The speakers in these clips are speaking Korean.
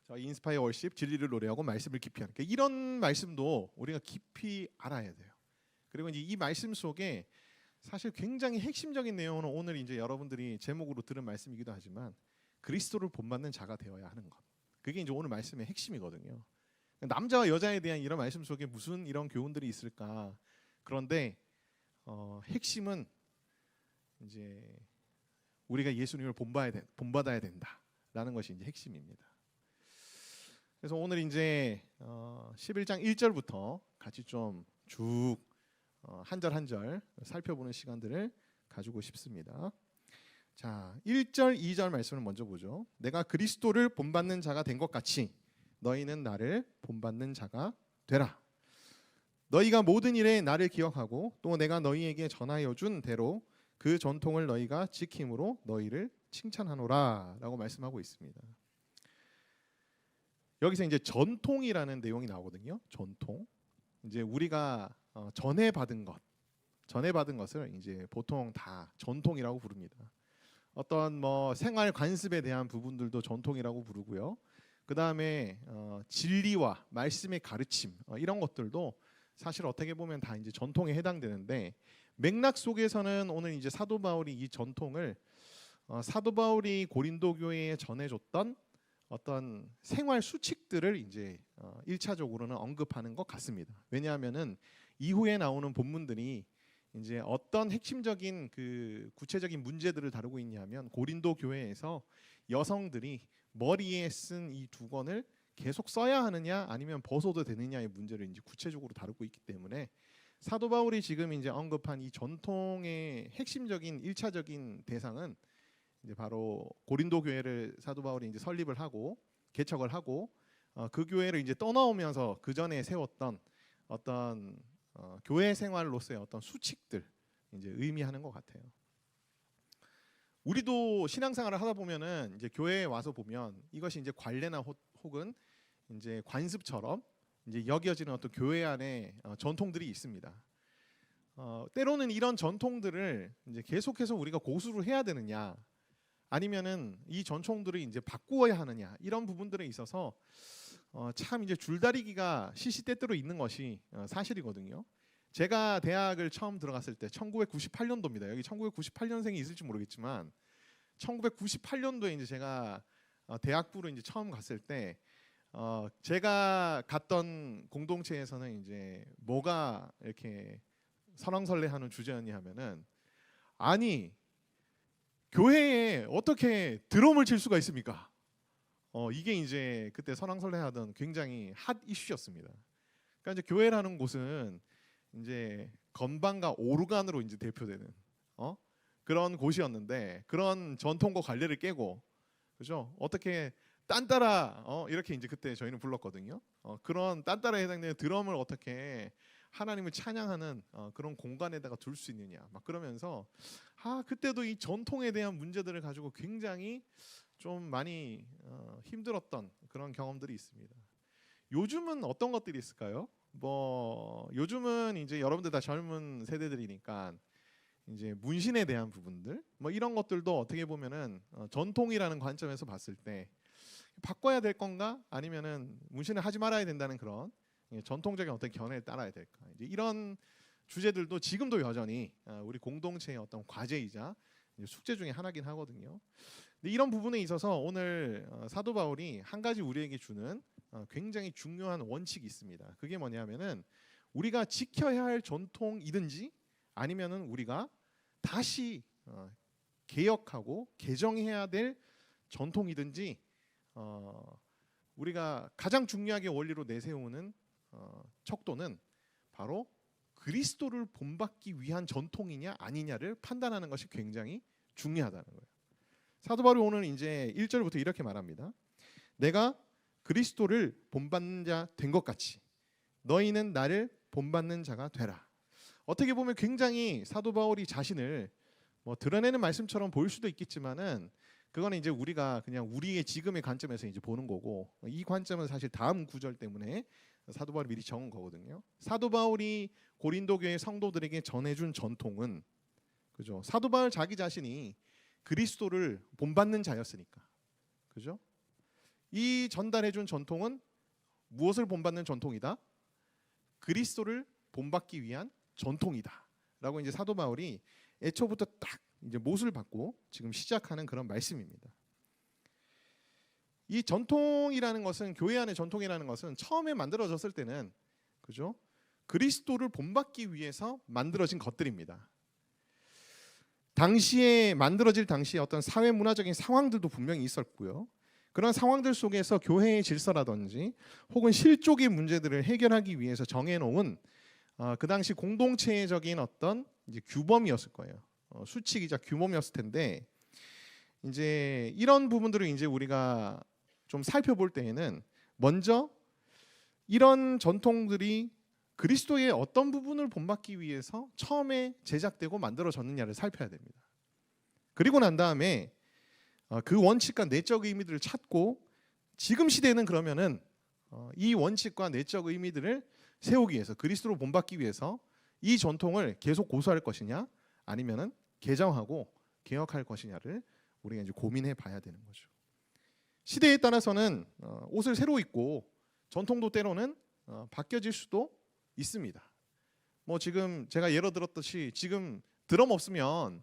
저희 인스파이어 월십 진리를 노래하고 말씀을 깊이 하는 이런 말씀도 우리가 깊이 알아야 돼요. 그리고 이제 이 말씀 속에 사실 굉장히 핵심적인 내용은 오늘 이제 여러분들이 제목으로 들은 말씀이기도 하지만 그리스도를 본받는 자가 되어야 하는 것. 그게 이제 오늘 말씀의 핵심이거든요. 남자와 여자에 대한 이런 말씀 속에 무슨 이런 교훈들이 있을까? 그런데 핵심은 이제 우리가 예수님을 본받아야 된다라는 것이 이제 핵심입니다. 그래서 오늘 이제 11장 1절부터 같이 좀 쭉 한 절 한 절 살펴보는 시간들을 가지고 싶습니다. 자, 1절, 2절 말씀을 먼저 보죠. 내가 그리스도를 본받는 자가 된 것 같이 너희는 나를 본받는 자가 되라. 너희가 모든 일에 나를 기억하고 또 내가 너희에게 전하여 준 대로 그 전통을 너희가 지킴으로 너희를 칭찬하노라 라고 말씀하고 있습니다. 여기서 이제 전통이라는 내용이 나오거든요. 전통. 이제 우리가 전해 받은 것을 이제 보통 다 전통이라고 부릅니다. 어떤 뭐 생활 관습에 대한 부분들도 전통이라고 부르고요. 그 다음에 진리와 말씀의 가르침 이런 것들도 사실 어떻게 보면 다 이제 전통에 해당되는데 맥락 속에서는 오늘 이제 사도 바울이 이 전통을 사도 바울이 고린도 교회에 전해줬던 어떤 생활 수칙들을 이제 1차적으로는 언급하는 것 같습니다. 왜냐하면은 이후에 나오는 본문들이 이제 어떤 핵심적인 그 구체적인 문제들을 다루고 있냐면 고린도 교회에서 여성들이 머리에 쓴 이 두건을 계속 써야 하느냐 아니면 벗어도 되느냐의 문제를 이제 구체적으로 다루고 있기 때문에 사도 바울이 지금 이제 언급한 이 전통의 핵심적인 1차적인 대상은 이제 바로 고린도 교회를 사도 바울이 이제 설립을 하고 개척을 하고 그 교회를 이제 떠나오면서 그 전에 세웠던 어떤 교회 생활로서의 어떤 수칙들 이제 의미하는 것 같아요. 우리도 신앙생활을 하다 보면은 이제 교회에 와서 보면 이것이 이제 관례나 혹은 이제 관습처럼 이제 여겨지는 어떤 교회 안에 전통들이 있습니다. 때로는 이런 전통들을 이제 계속해서 우리가 고수를 해야 되느냐, 아니면은 이 전통들을 이제 바꾸어야 하느냐 이런 부분들에 있어서 참 이제 줄다리기가 시시때때로 있는 것이 사실이거든요. 제가 대학을 처음 들어갔을 때 1998년도입니다. 여기 1998년생이 있을지 모르겠지만 1998년도에 이제 제가 대학부로 이제 처음 갔을 때 제가 갔던 공동체에서는 이제 뭐가 이렇게 설왕설래하는 주제였냐 하면은 아니 교회에 어떻게 드럼을 칠 수가 있습니까? 이게 이제 그때 설왕설래하던 굉장히 핫 이슈였습니다. 그러니까 이제 교회라는 곳은 이제 건반과 오르간으로 이제 대표되는 그런 곳이었는데 그런 전통과 관례를 깨고 그죠? 어떻게 딴따라 이렇게 이제 그때 저희는 불렀거든요. 그런 딴따라에 해당되는 드럼을 어떻게 하나님을 찬양하는 그런 공간에다가 둘 수 있느냐 막 그러면서 그때도 이 전통에 대한 문제들을 가지고 굉장히 좀 많이 힘들었던 그런 경험들이 있습니다. 요즘은 어떤 것들이 있을까요? 뭐 요즘은 이제 여러분들 다 젊은 세대들이니까 이제 문신에 대한 부분들 뭐 이런 것들도 어떻게 보면은 전통이라는 관점에서 봤을 때 바꿔야 될 건가 아니면은 문신을 하지 말아야 된다는 그런 전통적인 어떤 견해를 따라야 될까 이제 이런 주제들도 지금도 여전히 우리 공동체의 어떤 과제이자 숙제 중에 하나긴 하거든요. 근데 이런 부분에 있어서 오늘 사도 바울이 한 가지 우리에게 주는 굉장히 중요한 원칙이 있습니다. 그게 뭐냐면은 우리가 지켜야 할 전통이든지 아니면은 우리가 다시 개혁하고 개정해야 될 전통이든지 우리가 가장 중요하게 원리로 내세우는 척도는 바로 그리스도를 본받기 위한 전통이냐 아니냐를 판단하는 것이 굉장히 중요하다는 거예요. 사도 바울이 오늘 이제 1절부터 이렇게 말합니다. 내가 그리스도를 본받는 자 된 것 같이 너희는 나를 본받는 자가 되라. 어떻게 보면 굉장히 사도 바울이 자신을 뭐 드러내는 말씀처럼 보일 수도 있겠지만은 그거는 이제 우리가 그냥 우리의 지금의 관점에서 이제 보는 거고 이 관점은 사실 다음 구절 때문에 사도 바울이 미리 적은 거거든요. 사도 바울이 고린도 교회 성도들에게 전해준 전통은 그죠? 사도 바울 자기 자신이 그리스도를 본받는 자였으니까 그죠? 이 전달해준 전통은 무엇을 본받는 전통이다? 그리스도를 본받기 위한 전통이다라고 이제 사도 바울이 애초부터 딱 이제 못을 받고 지금 시작하는 그런 말씀입니다. 이 전통이라는 것은, 교회 안의 전통이라는 것은 처음에 만들어졌을 때는, 그죠? 그리스도를 본받기 위해서 만들어진 것들입니다. 당시에 만들어질 당시에 어떤 사회 문화적인 상황들도 분명히 있었고요. 그런 상황들 속에서 교회의 질서라든지 혹은 실족의 문제들을 해결하기 위해서 정해놓은 그 당시 공동체적인 어떤 이제 규범이었을 거예요. 수칙이자 규범이었을 텐데, 이제 이런 부분들을 이제 우리가 좀 살펴볼 때에는 먼저 이런 전통들이 그리스도의 어떤 부분을 본받기 위해서 처음에 제작되고 만들어졌느냐를 살펴야 됩니다. 그리고 난 다음에 그 원칙과 내적 의미들을 찾고, 지금 시대는 그러면은 이 원칙과 내적 의미들을 세우기 위해서, 그리스도를 본받기 위해서 이 전통을 계속 고수할 것이냐, 아니면은 개정하고 개혁할 것이냐를 우리가 이제 고민해 봐야 되는 거죠. 시대에 따라서는 옷을 새로 입고 전통도 때로는 바뀌어질 수도 있습니다. 뭐 지금 제가 예로 들었듯이 지금 드럼 없으면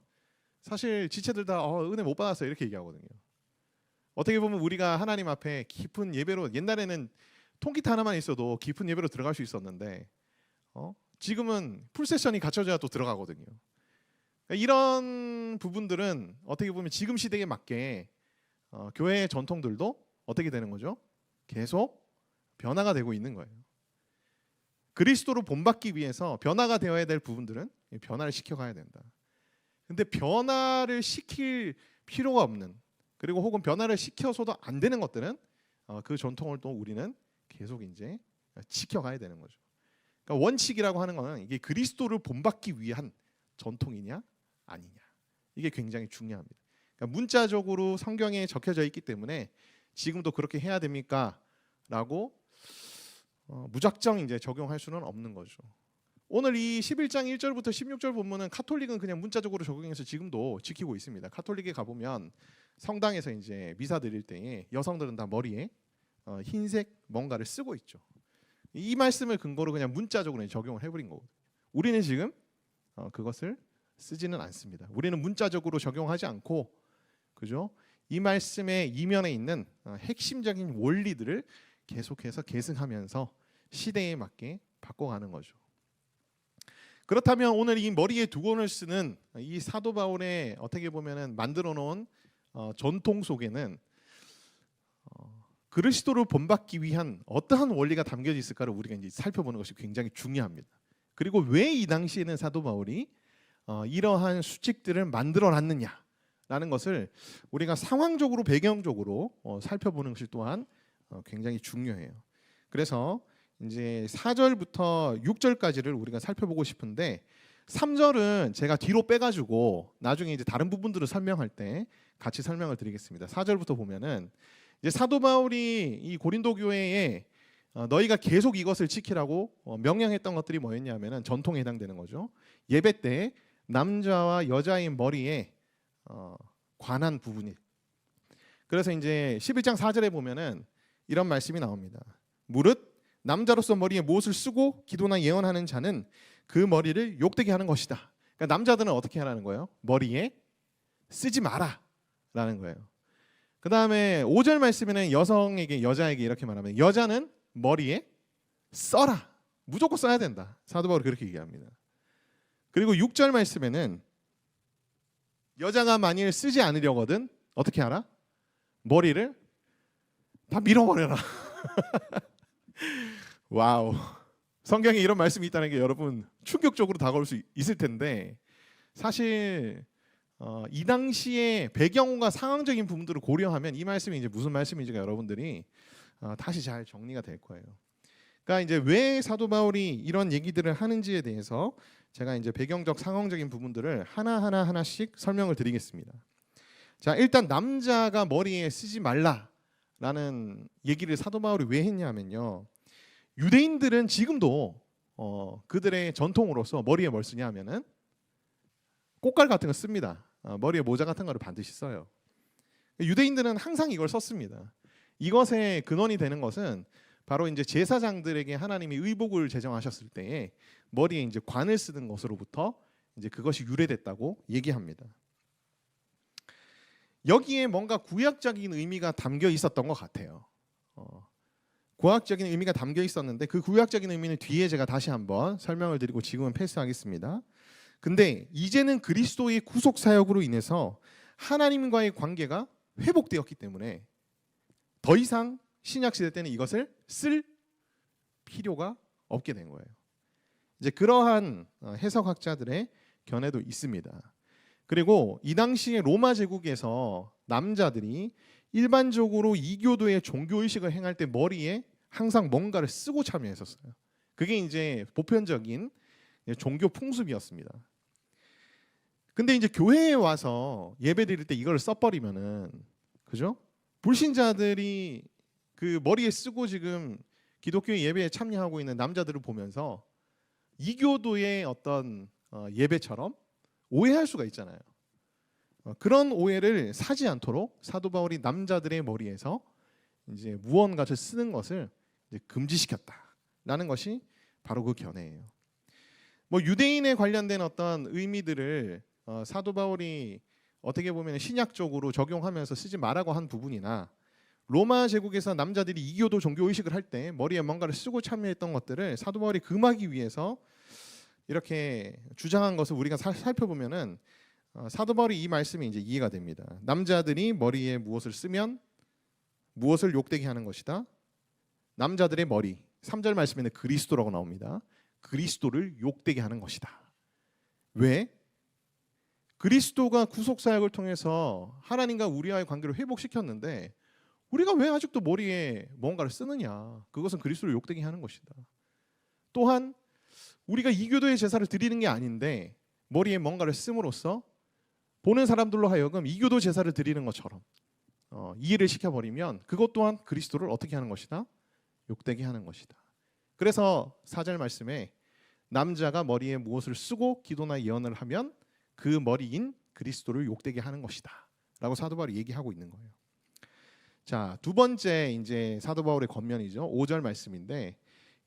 사실 지체들 다 은혜 못 받았어요 이렇게 얘기하거든요. 어떻게 보면 우리가 하나님 앞에 깊은 예배로, 옛날에는 통기타 하나만 있어도 깊은 예배로 들어갈 수 있었는데 지금은 풀세션이 갖춰져야 또 들어가거든요. 그러니까 이런 부분들은 어떻게 보면 지금 시대에 맞게 교회의 전통들도 어떻게 되는 거죠? 계속 변화가 되고 있는 거예요. 그리스도를 본받기 위해서 변화가 되어야 될 부분들은 변화를 시켜가야 된다. 근데 변화를 시킬 필요가 없는, 그리고 혹은 변화를 시켜서도 안 되는 것들은 그 전통을 또 우리는 계속 이제 지켜가야 되는 거죠. 그러니까 원칙이라고 하는 거는 이게 그리스도를 본받기 위한 전통이냐 아니냐, 이게 굉장히 중요합니다. 그러니까 문자적으로 성경에 적혀져 있기 때문에 지금도 그렇게 해야 됩니까? 라고 무작정 이제 적용할 수는 없는 거죠. 오늘 이 11장 1절부터 16절 본문은 카톨릭은 그냥 문자적으로 적용해서 지금도 지키고 있습니다. 카톨릭에 가보면 성당에서 이제 미사 드릴 때에 여성들은 다 머리에 흰색 뭔가를 쓰고 있죠. 이 말씀을 근거로 그냥 문자적으로 적용을 해버린 거거든요. 우리는 지금 그것을 쓰지는 않습니다. 우리는 문자적으로 적용하지 않고, 그죠? 이 말씀의 이면에 있는 핵심적인 원리들을 계속해서 계승하면서 시대에 맞게 바꿔가는 거죠. 그렇다면 오늘 이 머리에 두건을 쓰는 이 사도 바울의 어떻게 보면은 만들어 놓은 전통 속에는 그리스도를 본받기 위한 어떠한 원리가 담겨져 있을까를 우리가 이제 살펴보는 것이 굉장히 중요합니다. 그리고 왜 이 당시에는 사도 바울이 이러한 수칙들을 만들어 놨느냐라는 것을 우리가 상황적으로, 배경적으로 살펴보는 것이 또한 굉장히 중요해요. 그래서 이제 4절부터 6절까지를 우리가 살펴보고 싶은데, 3절은 제가 뒤로 빼가지고 나중에 이제 다른 부분들을 설명할 때 같이 설명을 드리겠습니다. 4절부터 보면은 이제 사도 바울이 이 고린도 교회에 너희가 계속 이것을 지키라고 명령했던 것들이 뭐였냐면은 전통에 해당되는 거죠. 예배 때 남자와 여자의 머리에 관한 부분이. 그래서 이제 11장 4절에 보면은 이런 말씀이 나옵니다. 무릇 남자로서 머리에 못을 쓰고 기도나 예언하는 자는 그 머리를 욕되게 하는 것이다. 그러니까 남자들은 어떻게 하라는 거예요? 머리에 쓰지 마라 라는 거예요. 그 다음에 5절 말씀에는 여성에게, 여자에게 이렇게 말하면 여자는 머리에 써라, 무조건 써야 된다. 사도 바울이 그렇게 얘기합니다. 그리고 6절 말씀에는 여자가 만일 쓰지 않으려거든 어떻게 하라? 머리를 다 밀어버려라. 와우. 성경에 이런 말씀이 있다는 게 여러분 충격적으로 다가올 수 있을 텐데, 사실 이 당시의 배경과 상황적인 부분들을 고려하면 이 말씀이 이제 무슨 말씀인지가 여러분들이 다시 잘 정리가 될 거예요. 그러니까 이제 왜 사도 바울이 이런 얘기들을 하는지에 대해서 제가 이제 배경적 상황적인 부분들을 하나씩 설명을 드리겠습니다. 자, 일단 남자가 머리에 쓰지 말라라는 얘기를 사도 바울이 왜 했냐면요. 유대인들은 지금도 그들의 전통으로서 머리에 뭘 쓰냐 하면은 꽃갈 같은 거 씁니다. 머리에 모자 같은 거를 반드시 써요. 유대인들은 항상 이걸 썼습니다. 이것의 근원이 되는 것은 바로 이제 제사장들에게 하나님이 의복을 제정하셨을 때에 머리에 이제 관을 쓰는 것으로부터 이제 그것이 유래됐다고 얘기합니다. 여기에 뭔가 구약적인 의미가 담겨 있었던 것 같아요. 구약적인 의미가 담겨 있었는데 그 구약적인 의미는 뒤에 제가 다시 한번 설명을 드리고 지금은 패스하겠습니다. 근데 이제는 그리스도의 구속 사역으로 인해서 하나님과의 관계가 회복되었기 때문에 더 이상 신약 시대 때는 이것을 쓸 필요가 없게 된 거예요. 이제 그러한 해석학자들의 견해도 있습니다. 그리고 이 당시에 로마 제국에서 남자들이 일반적으로 이교도의 종교의식을 행할 때 머리에 항상 뭔가를 쓰고 참여했었어요. 그게 이제 보편적인 종교 풍습이었습니다. 근데 이제 교회에 와서 예배 드릴 때 이걸 써버리면은, 그죠? 불신자들이 그 머리에 쓰고 지금 기독교 예배에 참여하고 있는 남자들을 보면서 이교도의 어떤 예배처럼 오해할 수가 있잖아요. 그런 오해를 사지 않도록 사도 바울이 남자들의 머리에서 이제 무언가를 쓰는 것을 이제 금지시켰다라는 것이 바로 그 견해예요. 뭐 유대인에 관련된 어떤 의미들을 사도 바울이 어떻게 보면 신약적으로 적용하면서 쓰지 말라고 한 부분이나 로마 제국에서 남자들이 이교도 종교 의식을 할 때 머리에 뭔가를 쓰고 참여했던 것들을 사도 바울이 금하기 위해서 이렇게 주장한 것을 우리가 살펴보면은 사도 바울이 이 말씀이 이제 이해가 됩니다. 남자들이 머리에 무엇을 쓰면 무엇을 욕되게 하는 것이다. 남자들의 머리, 3절 말씀에는 그리스도라고 나옵니다. 그리스도를 욕되게 하는 것이다. 왜? 그리스도가 구속 사역을 통해서 하나님과 우리와의 관계를 회복시켰는데 우리가 왜 아직도 머리에 뭔가를 쓰느냐? 그것은 그리스도를 욕되게 하는 것이다. 또한 우리가 이교도의 제사를 드리는 게 아닌데 머리에 뭔가를 씀으로써 보는 사람들로 하여금 이교도 제사를 드리는 것처럼 이해를 시켜버리면 그것 또한 그리스도를 어떻게 하는 것이다? 욕되게 하는 것이다. 그래서 4절 말씀에 남자가 머리에 무엇을 쓰고 기도나 예언을 하면 그 머리인 그리스도를 욕되게 하는 것이다 라고 사도 바울이 얘기하고 있는 거예요. 자, 두 번째 이제 사도 바울의 권면이죠. 5절 말씀인데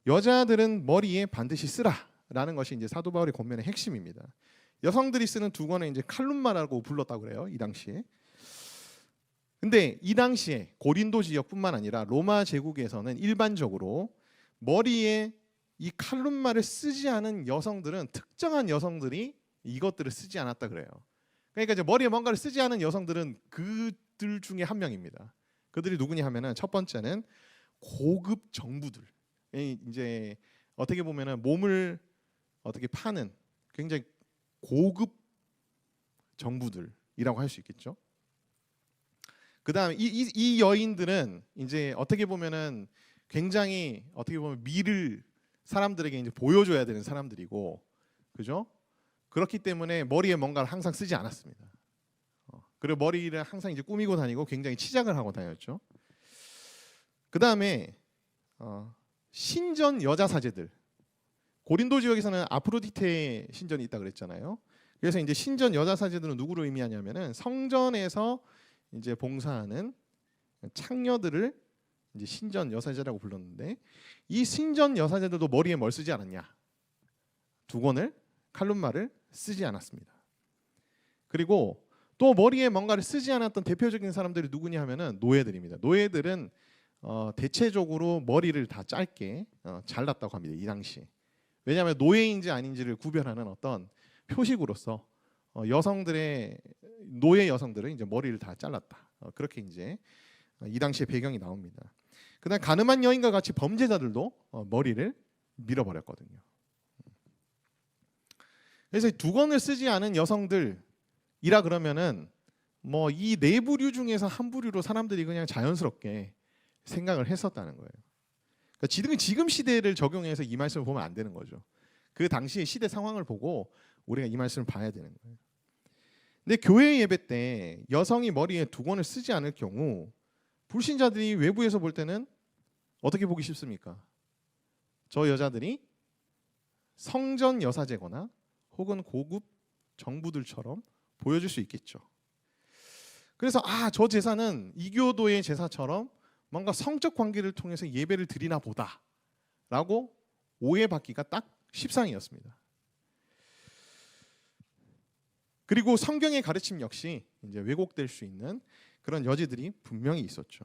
여자들은 머리에 반드시 쓰라라는 것이 이제 사도 바울의 권면의 핵심입니다. 여성들이 쓰는 두건을 이제 칼룸마라고 불렀다고 그래요. 이 당시에. 근데 이 당시에 고린도 지역뿐만 아니라 로마 제국에서는 일반적으로 머리에 이 칼룸마를 쓰지 않은 여성들은 특정한 여성들이 이것들을 쓰지 않았다 그래요. 그러니까 이제 머리에 뭔가를 쓰지 않은 여성들은 그들 중에 한 명입니다. 그들이 누구냐 하면은 첫 번째는 고급 정부들. 이제 어떻게 보면은 몸을 어떻게 파는 굉장히 고급 정부들이라고 할 수 있겠죠. 그다음 이 여인들은 이제 어떻게 보면은 굉장히 어떻게 보면 미를 사람들에게 이제 보여줘야 되는 사람들이고, 그죠? 그렇기 때문에 머리에 뭔가를 항상 쓰지 않았습니다. 그리고 머리를 항상 이제 꾸미고 다니고 굉장히 치장을 하고 다녔죠. 그 다음에 신전 여자 사제들. 고린도 지역에서는 아프로디테 신전이 있다 그랬잖아요. 그래서 이제 신전 여자 사제들은 누구를 의미하냐면은 성전에서 이제 봉사하는 창녀들을 이제 신전 여사제라고 불렀는데 이 신전 여사제들도 머리에 뭘 쓰지 않았냐? 두건을 칼룸마를 쓰지 않았습니다. 그리고 또 머리에 뭔가를 쓰지 않았던 대표적인 사람들이 누구냐 하면은 노예들입니다. 노예들은 대체적으로 머리를 다 짧게 잘랐다고 합니다. 이 당시에. 왜냐하면 노예인지 아닌지를 구별하는 어떤 표식으로서 여성들의 노예 여성들은 이제 머리를 다 잘랐다. 그렇게 이제 이 당시의 배경이 나옵니다. 그다음 가늠한 여인과 같이 범죄자들도 머리를 밀어버렸거든요. 그래서 두건을 쓰지 않은 여성들이라 그러면은 뭐 이 네 부류 중에서 한 부류로 사람들이 그냥 자연스럽게 생각을 했었다는 거예요. 그러니까 지금 시대를 적용해서 이 말씀을 보면 안 되는 거죠. 그 당시의 시대 상황을 보고 우리가 이 말씀을 봐야 되는 거예요. 근데 교회 예배 때 여성이 머리에 두건을 쓰지 않을 경우 불신자들이 외부에서 볼 때는 어떻게 보기 쉽습니까? 저 여자들이 성전 여사제거나 혹은 고급 정부들처럼 보여줄 수 있겠죠. 그래서 저 제사는 이교도의 제사처럼 뭔가 성적 관계를 통해서 예배를 드리나 보다라고 오해받기가 딱 십상이었습니다. 그리고 성경의 가르침 역시 이제 왜곡될 수 있는 그런 여지들이 분명히 있었죠.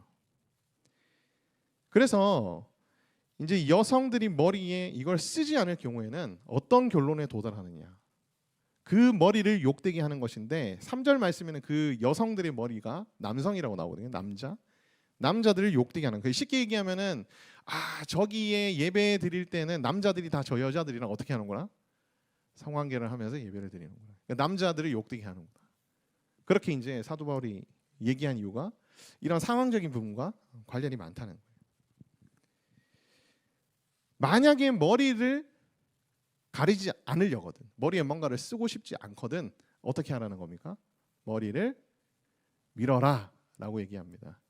그래서 이제 여성들이 머리에 이걸 쓰지 않을 경우에는 어떤 결론에 도달하느냐. 그 머리를 욕되게 하는 것인데 3절 말씀에는 그 여성들의 머리가 남성이라고 나오거든요. 남자들을 욕되게 하는. 쉽게 얘기하면은 저기에 예배 드릴 때는 남자들이 다 저 여자들이랑 어떻게 하는구나? 성관계를 하면서 예배를 드리는구나. 그러니까 남자들을 욕되게 하는구나. 그렇게 이제 사도 바울이 얘기한 이유가 이런 상황적인 부분과 관련이 많다는 거예요. 만약에 머리를 가리지 않으려거든, 머리에 뭔가를 쓰고 싶지 않거든, 어떻게 하라는 겁니까? 머리를 밀어라 라고 얘기합니다.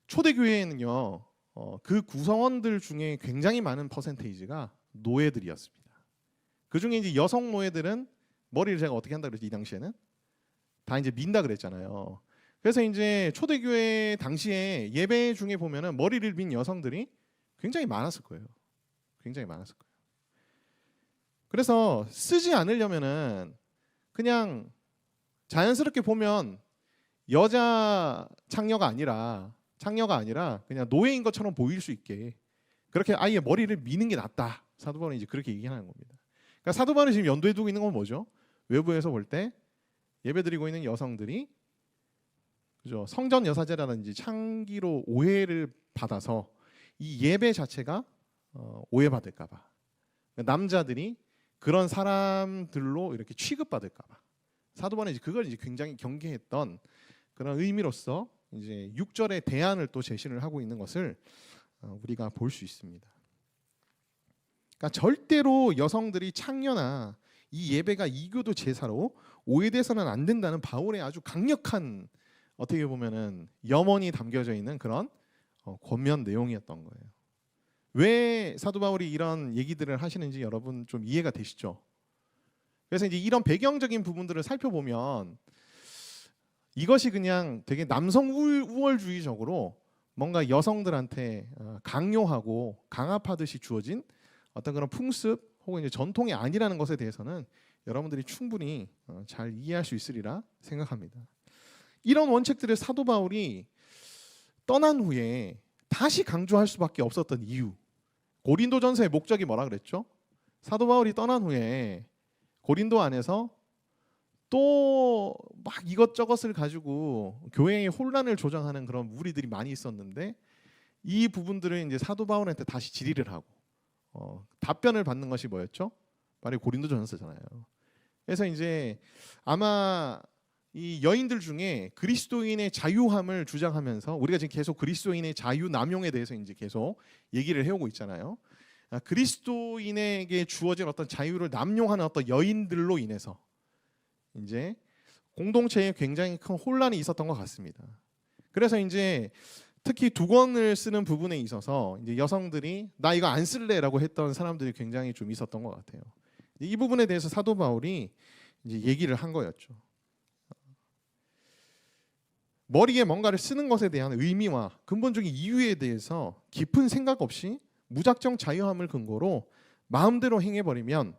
초대교회에는요, 그 구성원들 중에 굉장히 많은 퍼센테이지가 노예들이었습니다. 그 중에 이제 여성 노예들은 머리를 제가 어떻게 한다 그랬지? 이 당시에는 다 이제 민다 그랬잖아요. 그래서 이제 초대교회 당시에 예배 중에 보면은 머리를 민 여성들이 굉장히 많았을 거예요. 굉장히 많았을 거예요. 그래서 쓰지 않으려면은 그냥 자연스럽게 보면 여자 창녀가 아니라 그냥 노예인 것처럼 보일 수 있게 그렇게 아예 머리를 미는 게 낫다. 사도 바울은 이제 그렇게 얘기하는 겁니다. 그러니까 사도 바울이 지금 염두에 두고 있는 건 뭐죠? 외부에서 볼 때 예배드리고 있는 여성들이, 그죠? 성전 여사제라든지 창기로 오해를 받아서 이 예배 자체가 오해받을까봐, 남자들이 그런 사람들로 이렇게 취급받을까봐 사도 바울은 이제 그걸 이제 굉장히 경계했던 그런 의미로서 이제 6절의 대안을 또 제시를 하고 있는 것을 우리가 볼 수 있습니다. 그러니까 절대로 여성들이 창녀나 이 예배가 이교도 제사로 오해돼서는 안 된다는 바울의 아주 강력한, 어떻게 보면은 염원이 담겨져 있는 그런 권면 내용이었던 거예요. 왜 사도 바울이 이런 얘기들을 하시는지 여러분 좀 이해가 되시죠? 그래서 이제 이런 배경적인 부분들을 살펴보면 이것이 그냥 되게 남성 우월주의적으로 뭔가 여성들한테 강요하고 강압하듯이 주어진 어떤 그런 풍습 혹은 이제 전통이 아니라는 것에 대해서는 여러분들이 충분히 잘 이해할 수 있으리라 생각합니다. 이런 원칙들을 사도 바울이 떠난 후에 다시 강조할 수밖에 없었던 이유, 고린도전서의 목적이 뭐라 그랬죠? 사도 바울이 떠난 후에 고린도 안에서 또 막 이것저것을 가지고 교회의 혼란을 조장하는 그런 무리들이 많이 있었는데 이 부분들을 이제 사도 바울한테 다시 질의를 하고 답변을 받는 것이 뭐였죠? 바로 고린도전서잖아요. 그래서 이제 아마 이 여인들 중에 그리스도인의 자유함을 주장하면서, 우리가 지금 계속 그리스도인의 자유 남용에 대해서 이제 계속 얘기를 해오고 있잖아요. 그리스도인에게 주어진 어떤 자유를 남용하는 어떤 여인들로 인해서 이제 공동체에 굉장히 큰 혼란이 있었던 것 같습니다. 그래서 이제 특히 두 권을 쓰는 부분에 있어서 이제 여성들이 나 이거 안 쓸래라고 했던 사람들이 굉장히 좀 있었던 것 같아요. 이 부분에 대해서 사도 바울이 이제 얘기를 한 거였죠. 머리에 뭔가를 쓰는 것에 대한 의미와 근본적인 이유에 대해서 깊은 생각 없이 무작정 자유함을 근거로 마음대로 행해버리면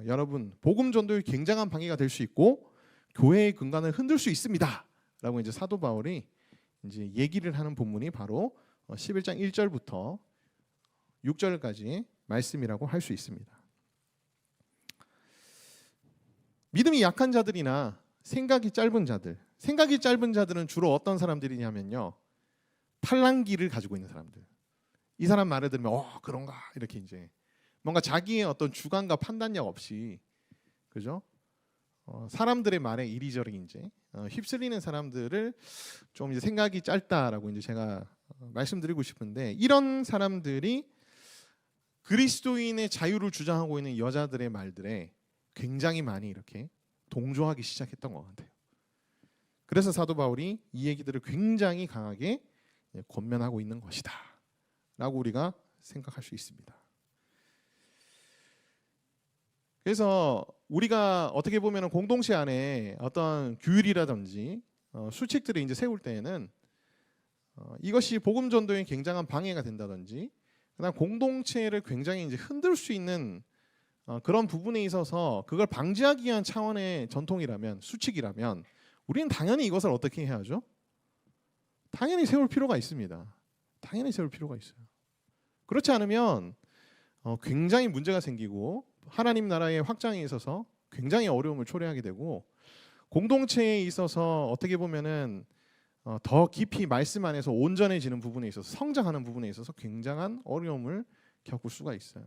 여러분 복음 전도에 굉장한 방해가 될 수 있고 교회의 근간을 흔들 수 있습니다라고 이제 사도 바울이 이제 얘기를 하는 본문이 바로 11장 1절부터 6절까지 말씀이라고 할 수 있습니다. 믿음이 약한 자들이나 생각이 짧은 자들은 주로 어떤 사람들이냐면요, 팔랑귀를 가지고 있는 사람들. 이 사람 말을 들으면 그런가 이렇게 이제 뭔가 자기의 어떤 주관과 판단력 없이, 그죠? 사람들의 말에 이리저리 이제 휩쓸리는 사람들을 좀 이제 생각이 짧다라고 이제 제가 말씀드리고 싶은데, 이런 사람들이 그리스도인의 자유를 주장하고 있는 여자들의 말들에 굉장히 많이 이렇게 동조하기 시작했던 것 같아요. 그래서 사도 바울이 이 얘기들을 굉장히 강하게 권면하고 있는 것이다 라고 우리가 생각할 수 있습니다. 그래서 우리가 어떻게 보면 공동체 안에 어떤 규율이라든지 수칙들을 이제 세울 때에는 이것이 복음 전도에 굉장한 방해가 된다든지, 그다음 공동체를 굉장히 이제 흔들 수 있는 그런 부분에 있어서 그걸 방지하기 위한 차원의 전통이라면, 수칙이라면, 우리는 당연히 이것을 어떻게 해야 하죠? 당연히 세울 필요가 있습니다. 당연히 세울 필요가 있어요. 그렇지 않으면 굉장히 문제가 생기고 하나님 나라의 확장에 있어서 굉장히 어려움을 초래하게 되고, 공동체에 있어서 어떻게 보면은 더 깊이 말씀 안에서 온전해지는 부분에 있어서, 성장하는 부분에 있어서 굉장한 어려움을 겪을 수가 있어요.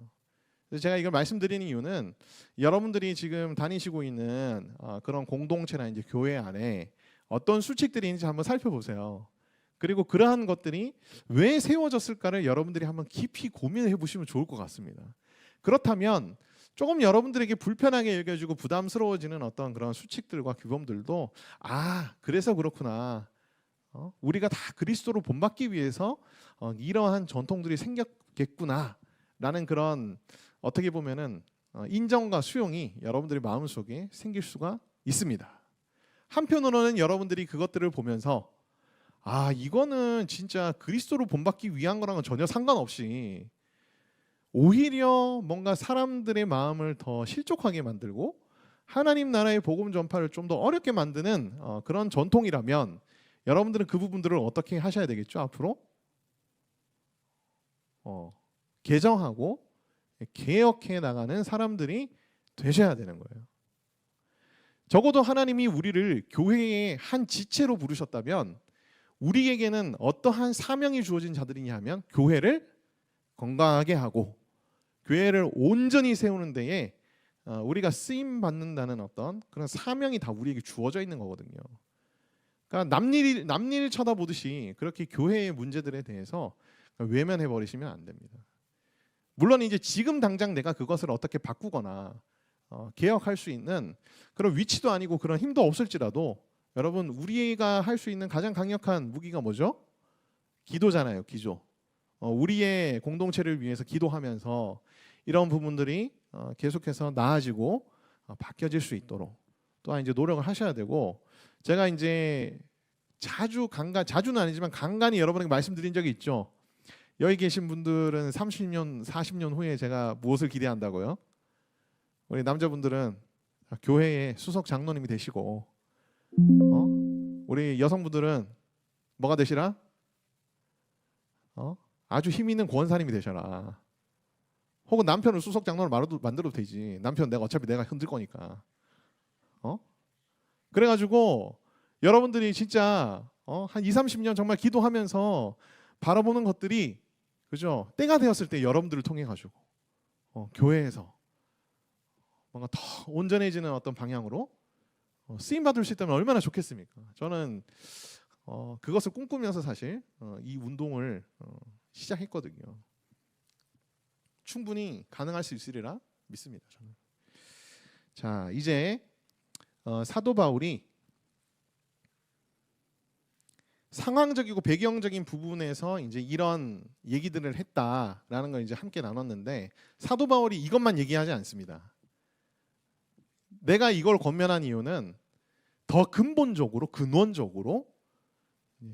그래서 제가 이걸 말씀드리는 이유는, 여러분들이 지금 다니시고 있는 그런 공동체나 이제 교회 안에 어떤 수칙들이 있는지 한번 살펴보세요. 그리고 그러한 것들이 왜 세워졌을까를 여러분들이 한번 깊이 고민해 보시면 좋을 것 같습니다. 그렇다면 조금 여러분들에게 불편하게 여겨지고 부담스러워지는 어떤 그런 수칙들과 규범들도, 그래서 그렇구나, 우리가 다 그리스도로 본받기 위해서 이러한 전통들이 생겼겠구나 라는 그런, 어떻게 보면은 인정과 수용이 여러분들의 마음속에 생길 수가 있습니다. 한편으로는 여러분들이 그것들을 보면서 이거는 진짜 그리스도로 본받기 위한 거랑은 전혀 상관없이 오히려 뭔가 사람들의 마음을 더 실족하게 만들고 하나님 나라의 복음 전파를 좀 더 어렵게 만드는 그런 전통이라면, 여러분들은 그 부분들을 어떻게 하셔야 되겠죠? 앞으로 개정하고 개혁해 나가는 사람들이 되셔야 되는 거예요. 적어도 하나님이 우리를 교회의 한 지체로 부르셨다면, 우리에게는 어떠한 사명이 주어진 자들이냐 하면, 교회를 건강하게 하고 교회를 온전히 세우는 데에 우리가 쓰임 받는다는 어떤 그런 사명이 다 우리에게 주어져 있는 거거든요. 그러니까 남일 쳐다보듯이 그렇게 교회의 문제들에 대해서 외면해 버리시면 안 됩니다. 물론 이제 지금 당장 내가 그것을 어떻게 바꾸거나 개혁할 수 있는 그런 위치도 아니고 그런 힘도 없을지라도, 여러분, 우리가 할 수 있는 가장 강력한 무기가 뭐죠? 기도잖아요. 기도. 우리의 공동체를 위해서 기도하면서 이런 부분들이 계속해서 나아지고 바뀌어질 수 있도록 또한 이제 노력을 하셔야 되고, 제가 이제 자주는 아니지만 간간히 여러분에게 말씀드린 적이 있죠. 여기 계신 분들은 30년, 40년 후에 제가 무엇을 기대한다고요? 우리 남자분들은 교회의 수석 장로님이 되시고, 우리 여성분들은 뭐가 되시라? 아주 힘 있는 권사님이 되셔라. 혹은 남편을 수석 장로를 만들어도 되지. 남편 어차피 내가 흔들 거니까. 그래가지고 여러분들이 진짜 한 20, 30년 정말 기도하면서 바라보는 것들이, 그죠? 때가 되었을 때 여러분들을 통해 가지고 교회에서 뭔가 더 온전해지는 어떤 방향으로 쓰임 받을 수 있다면 얼마나 좋겠습니까? 저는 그것을 꿈꾸면서 사실 이 운동을 시작했거든요. 충분히 가능할 수 있으리라 믿습니다. 저는. 자, 이제 사도 바울이 상황적이고 배경적인 부분에서 이제 이런 얘기들을 했다라는 걸 이제 함께 나눴는데, 사도 바울이 이것만 얘기하지 않습니다. 내가 이걸 권면한 이유는 더 근본적으로, 근원적으로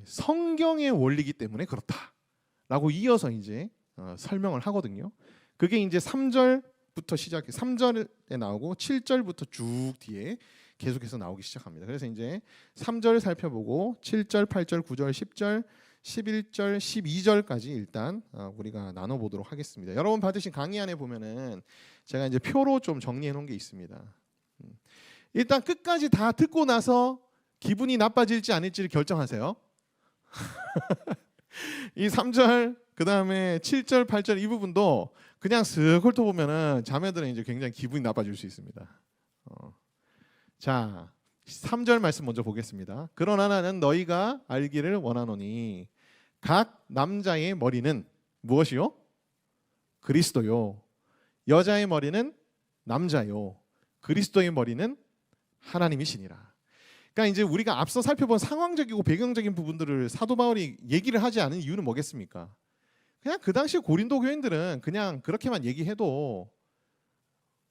성경의 원리이기 때문에 그렇다라고 이어서 이제 설명을 하거든요. 그게 이제 3절부터 시작해 3절에 나오고 7절부터 쭉 뒤에 계속해서 나오기 시작합니다. 그래서 이제 3절 살펴보고 7절, 8절, 9절, 10절, 11절, 12절까지 일단 우리가 나눠보도록 하겠습니다. 여러분 받으신 강의 안에 보면은 제가 이제 표로 좀 정리해 놓은 게 있습니다. 일단 끝까지 다 듣고 나서 기분이 나빠질지 아닐지를 결정하세요. 이 3절, 그 다음에 7절, 8절 이 부분도 그냥 쓱 훑어보면은 자매들은 이제 굉장히 기분이 나빠질 수 있습니다. 자, 3절 말씀 먼저 보겠습니다. 그러나 나는 너희가 알기를 원하노니 각 남자의 머리는 무엇이요? 그리스도요. 여자의 머리는 남자요. 그리스도의 머리는 하나님이시니라. 그러니까 이제 우리가 앞서 살펴본 상황적이고 배경적인 부분들을 사도 바울이 얘기를 하지 않은 이유는 뭐겠습니까? 그냥 그 당시 고린도 교인들은 그냥 그렇게만 얘기해도,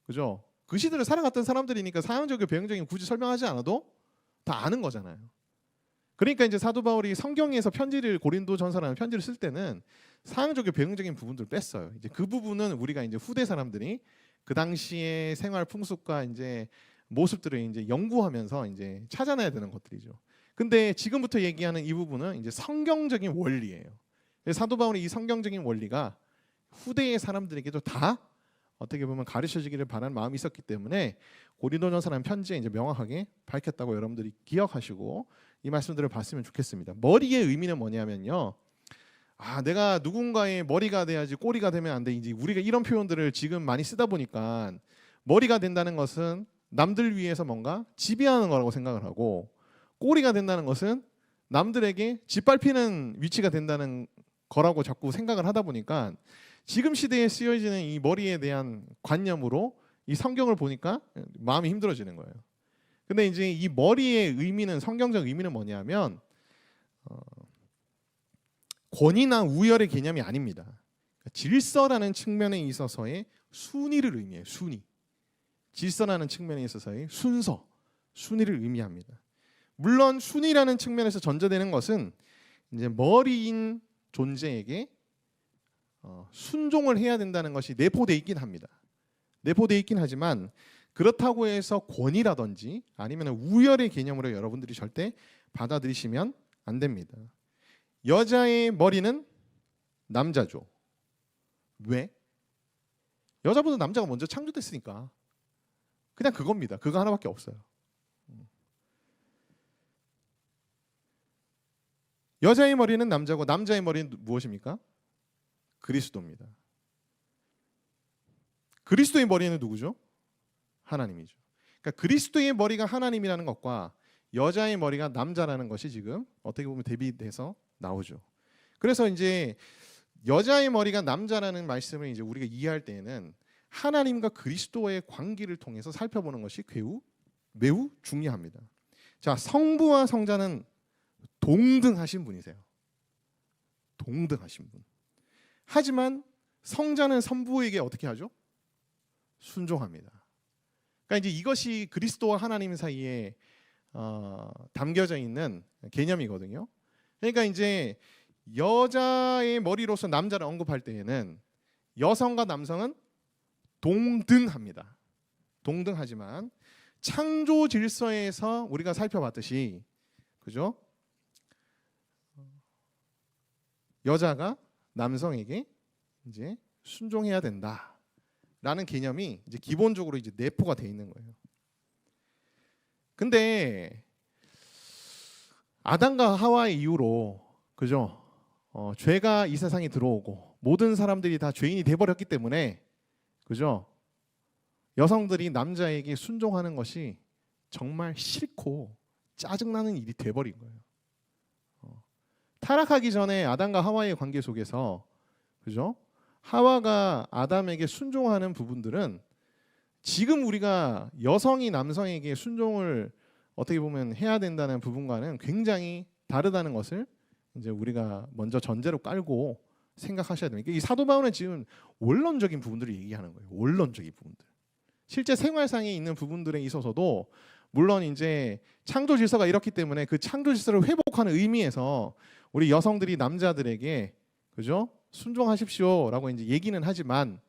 그죠? 그 시대를 살아갔던 사람들이니까 상황적이고 배경적인 굳이 설명하지 않아도 다 아는 거잖아요. 그러니까 이제 사도 바울이 성경에서 편지를 고린도전서라는 편지를 쓸 때는 사용적이고 배경적인 부분들을 뺐어요. 이제 그 부분은 우리가 이제 후대 사람들이 그 당시의 생활 풍습과 이제 모습들을 이제 연구하면서 이제 찾아내야 되는 것들이죠. 근데 지금부터 얘기하는 이 부분은 이제 성경적인 원리예요. 사도 바울이 이 성경적인 원리가 후대의 사람들에게도 다 어떻게 보면 가르쳐지기를 바라는 마음이 있었기 때문에 고린도전서라는 편지에 이제 명확하게 밝혔다고 여러분들이 기억하시고 이 말씀들을 봤으면 좋겠습니다. 머리의 의미는 뭐냐면요. 내가 누군가의 머리가 돼야지 꼬리가 되면 안 돼. 이제 우리가 이런 표현들을 지금 많이 쓰다 보니까 머리가 된다는 것은 남들 위해서 뭔가 지배하는 거라고 생각을 하고, 꼬리가 된다는 것은 남들에게 짓밟히는 위치가 된다는 거라고 자꾸 생각을 하다 보니까 지금 시대에 쓰여지는 이 머리에 대한 관념으로 이 성경을 보니까 마음이 힘들어지는 거예요. 근데 이제 이 머리의 의미는, 성경적 의미는 뭐냐면 권위나 우열의 개념이 아닙니다. 질서라는 측면에 있어서의 순위를 의미해요. 순위. 질서라는 측면에 있어서의 순서, 순위를 의미합니다. 물론 순위라는 측면에서 전제되는 것은 이제 머리인 존재에게 순종을 해야 된다는 것이 내포되어 있긴 합니다. 내포되어 있긴 하지만 그렇다고 해서 권위라든지 아니면 우열의 개념으로 여러분들이 절대 받아들이시면 안 됩니다. 여자의 머리는 남자죠. 왜? 여자보다 남자가 먼저 창조됐으니까. 그냥 그겁니다. 그거 하나밖에 없어요. 여자의 머리는 남자고 남자의 머리는 무엇입니까? 그리스도입니다. 그리스도의 머리는 누구죠? 하나님이죠. 그러니까 그리스도의 머리가 하나님이라는 것과 여자의 머리가 남자라는 것이 지금 어떻게 보면 대비돼서 나오죠. 그래서 이제 여자의 머리가 남자라는 말씀을 이제 우리가 이해할 때에는 하나님과 그리스도의 관계를 통해서 살펴보는 것이 매우 중요합니다. 자, 성부와 성자는 동등하신 분이세요. 동등하신 분. 하지만 성자는 성부에게 어떻게 하죠? 순종합니다. 그러니까 이제 이것이 그리스도와 하나님 사이에 담겨져 있는 개념이거든요. 그러니까 이제 여자의 머리로서 남자를 언급할 때에는 여성과 남성은 동등합니다. 동등하지만 창조 질서에서 우리가 살펴봤듯이, 그죠? 여자가 남성에게 이제 순종해야 된다라는 개념이 이제 기본적으로 이제 내포가 돼 있는 거예요. 근데 아담과 하와의 이후로, 그죠? 죄가 이 세상에 들어오고 모든 사람들이 다 죄인이 돼버렸기 때문에, 그죠? 여성들이 남자에게 순종하는 것이 정말 싫고 짜증나는 일이 돼버린 거예요. 타락하기 전에 아담과 하와의 관계 속에서, 그죠? 하와가 아담에게 순종하는 부분들은 지금 우리가 여성이 남성에게 순종을 어떻게 보면 해야 된다는 부분과는 굉장히 다르다는 것을 이제 우리가 먼저 전제로 깔고 생각하셔야 됩니다. 이 사도 바울은 지금 원론적인 부분들을 얘기하는 거예요. 원론적인 부분들. 실제 생활상에 있는 부분들에 있어서도 물론 이제 창조 질서가 이렇기 때문에 그 창조 질서를 회복하는 의미에서 우리 여성들이 남자들에게, 그죠? 순종하십시오라고 이제 얘기는 하지만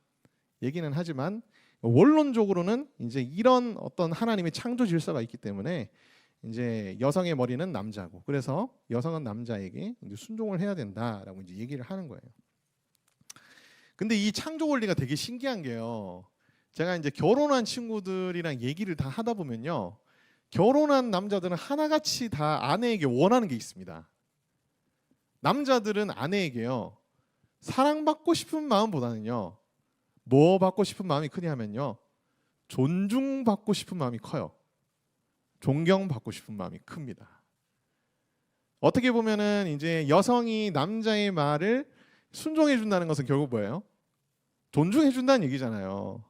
원론적으로는 이제 이런 어떤 하나님의 창조 질서가 있기 때문에 이제 여성의 머리는 남자고, 그래서 여성은 남자에게 이제 순종을 해야 된다라고 이제 얘기를 하는 거예요. 근데 이 창조 원리가 되게 신기한 게요. 제가 이제 결혼한 친구들이랑 얘기를 다 하다 보면요, 결혼한 남자들은 하나같이 다 아내에게 원하는 게 있습니다. 남자들은 아내에게요, 사랑받고 싶은 마음보다는요, 뭐 받고 싶은 마음이 크냐면요, 존중받고 싶은 마음이 커요. 존경받고 싶은 마음이 큽니다. 어떻게 보면은 이제 여성이 남자의 말을 순종해 준다는 것은 결국 뭐예요? 존중해 준다는 얘기잖아요.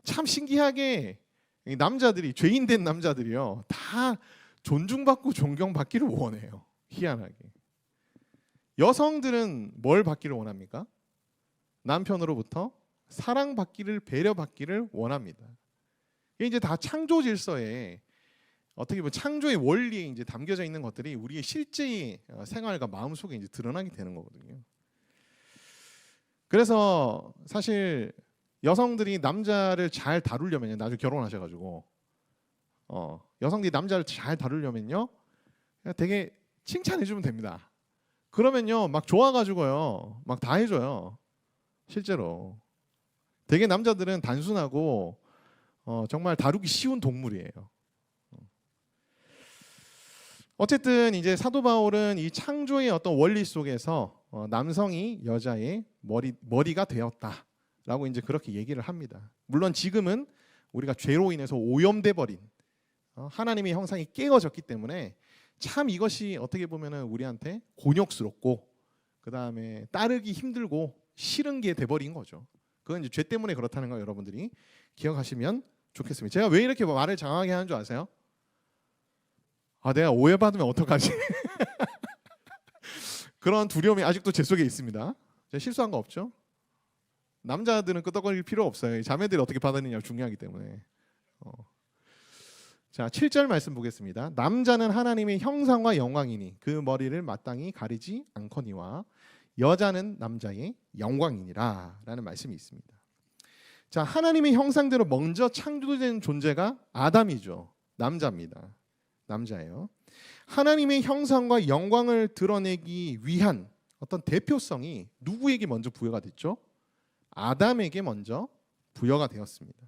참 신기하게 남자들이, 죄인된 남자들이요, 다 존중받고 존경받기를 원해요. 희한하게. 여성들은 뭘 받기를 원합니까? 남편으로부터 사랑받기를, 배려받기를 원합니다. 이게 이제 다 창조 질서에 어떻게 보면 창조의 원리에 이제 담겨져 있는 것들이 우리의 실제 생활과 마음 속에 이제 드러나게 되는 거거든요. 그래서 사실 여성들이 남자를 잘 다루려면요, 나중에 결혼하셔가지고 여성들이 남자를 잘 다루려면요, 그냥 되게 칭찬해주면 됩니다. 그러면요, 막 좋아가지고요, 막 다 해줘요. 실제로 되게 남자들은 단순하고 정말 다루기 쉬운 동물이에요. 어쨌든 이제 사도 바울은 이 창조의 어떤 원리 속에서 남성이 여자의 머리가 되었다라고 이제 그렇게 얘기를 합니다. 물론 지금은 우리가 죄로 인해서 오염돼 버린 하나님의 형상이 깨어졌기 때문에 참 이것이 어떻게 보면은 우리한테 곤욕스럽고 그 다음에 따르기 힘들고 싫은 게 돼버린 거죠. 그건 이제 죄 때문에 그렇다는 거 여러분들이 기억하시면 좋겠습니다. 제가 왜 이렇게 말을 장하게 하는 줄 아세요? 내가 오해받으면 어떡하지? 그런 두려움이 아직도 제 속에 있습니다. 제가 실수한 거 없죠? 남자들은 끄덕거릴 필요 없어요. 자매들이 어떻게 받았느냐가 중요하기 때문에. 자, 7절 말씀 보겠습니다. 남자는 하나님의 형상과 영광이니 그 머리를 마땅히 가리지 않거니와 여자는 남자의 영광이니라 라는 말씀이 있습니다. 자, 하나님의 형상대로 먼저 창조된 존재가 아담이죠. 남자입니다. 남자예요. 하나님의 형상과 영광을 드러내기 위한 어떤 대표성이 누구에게 먼저 부여가 됐죠? 아담에게 먼저 부여가 되었습니다.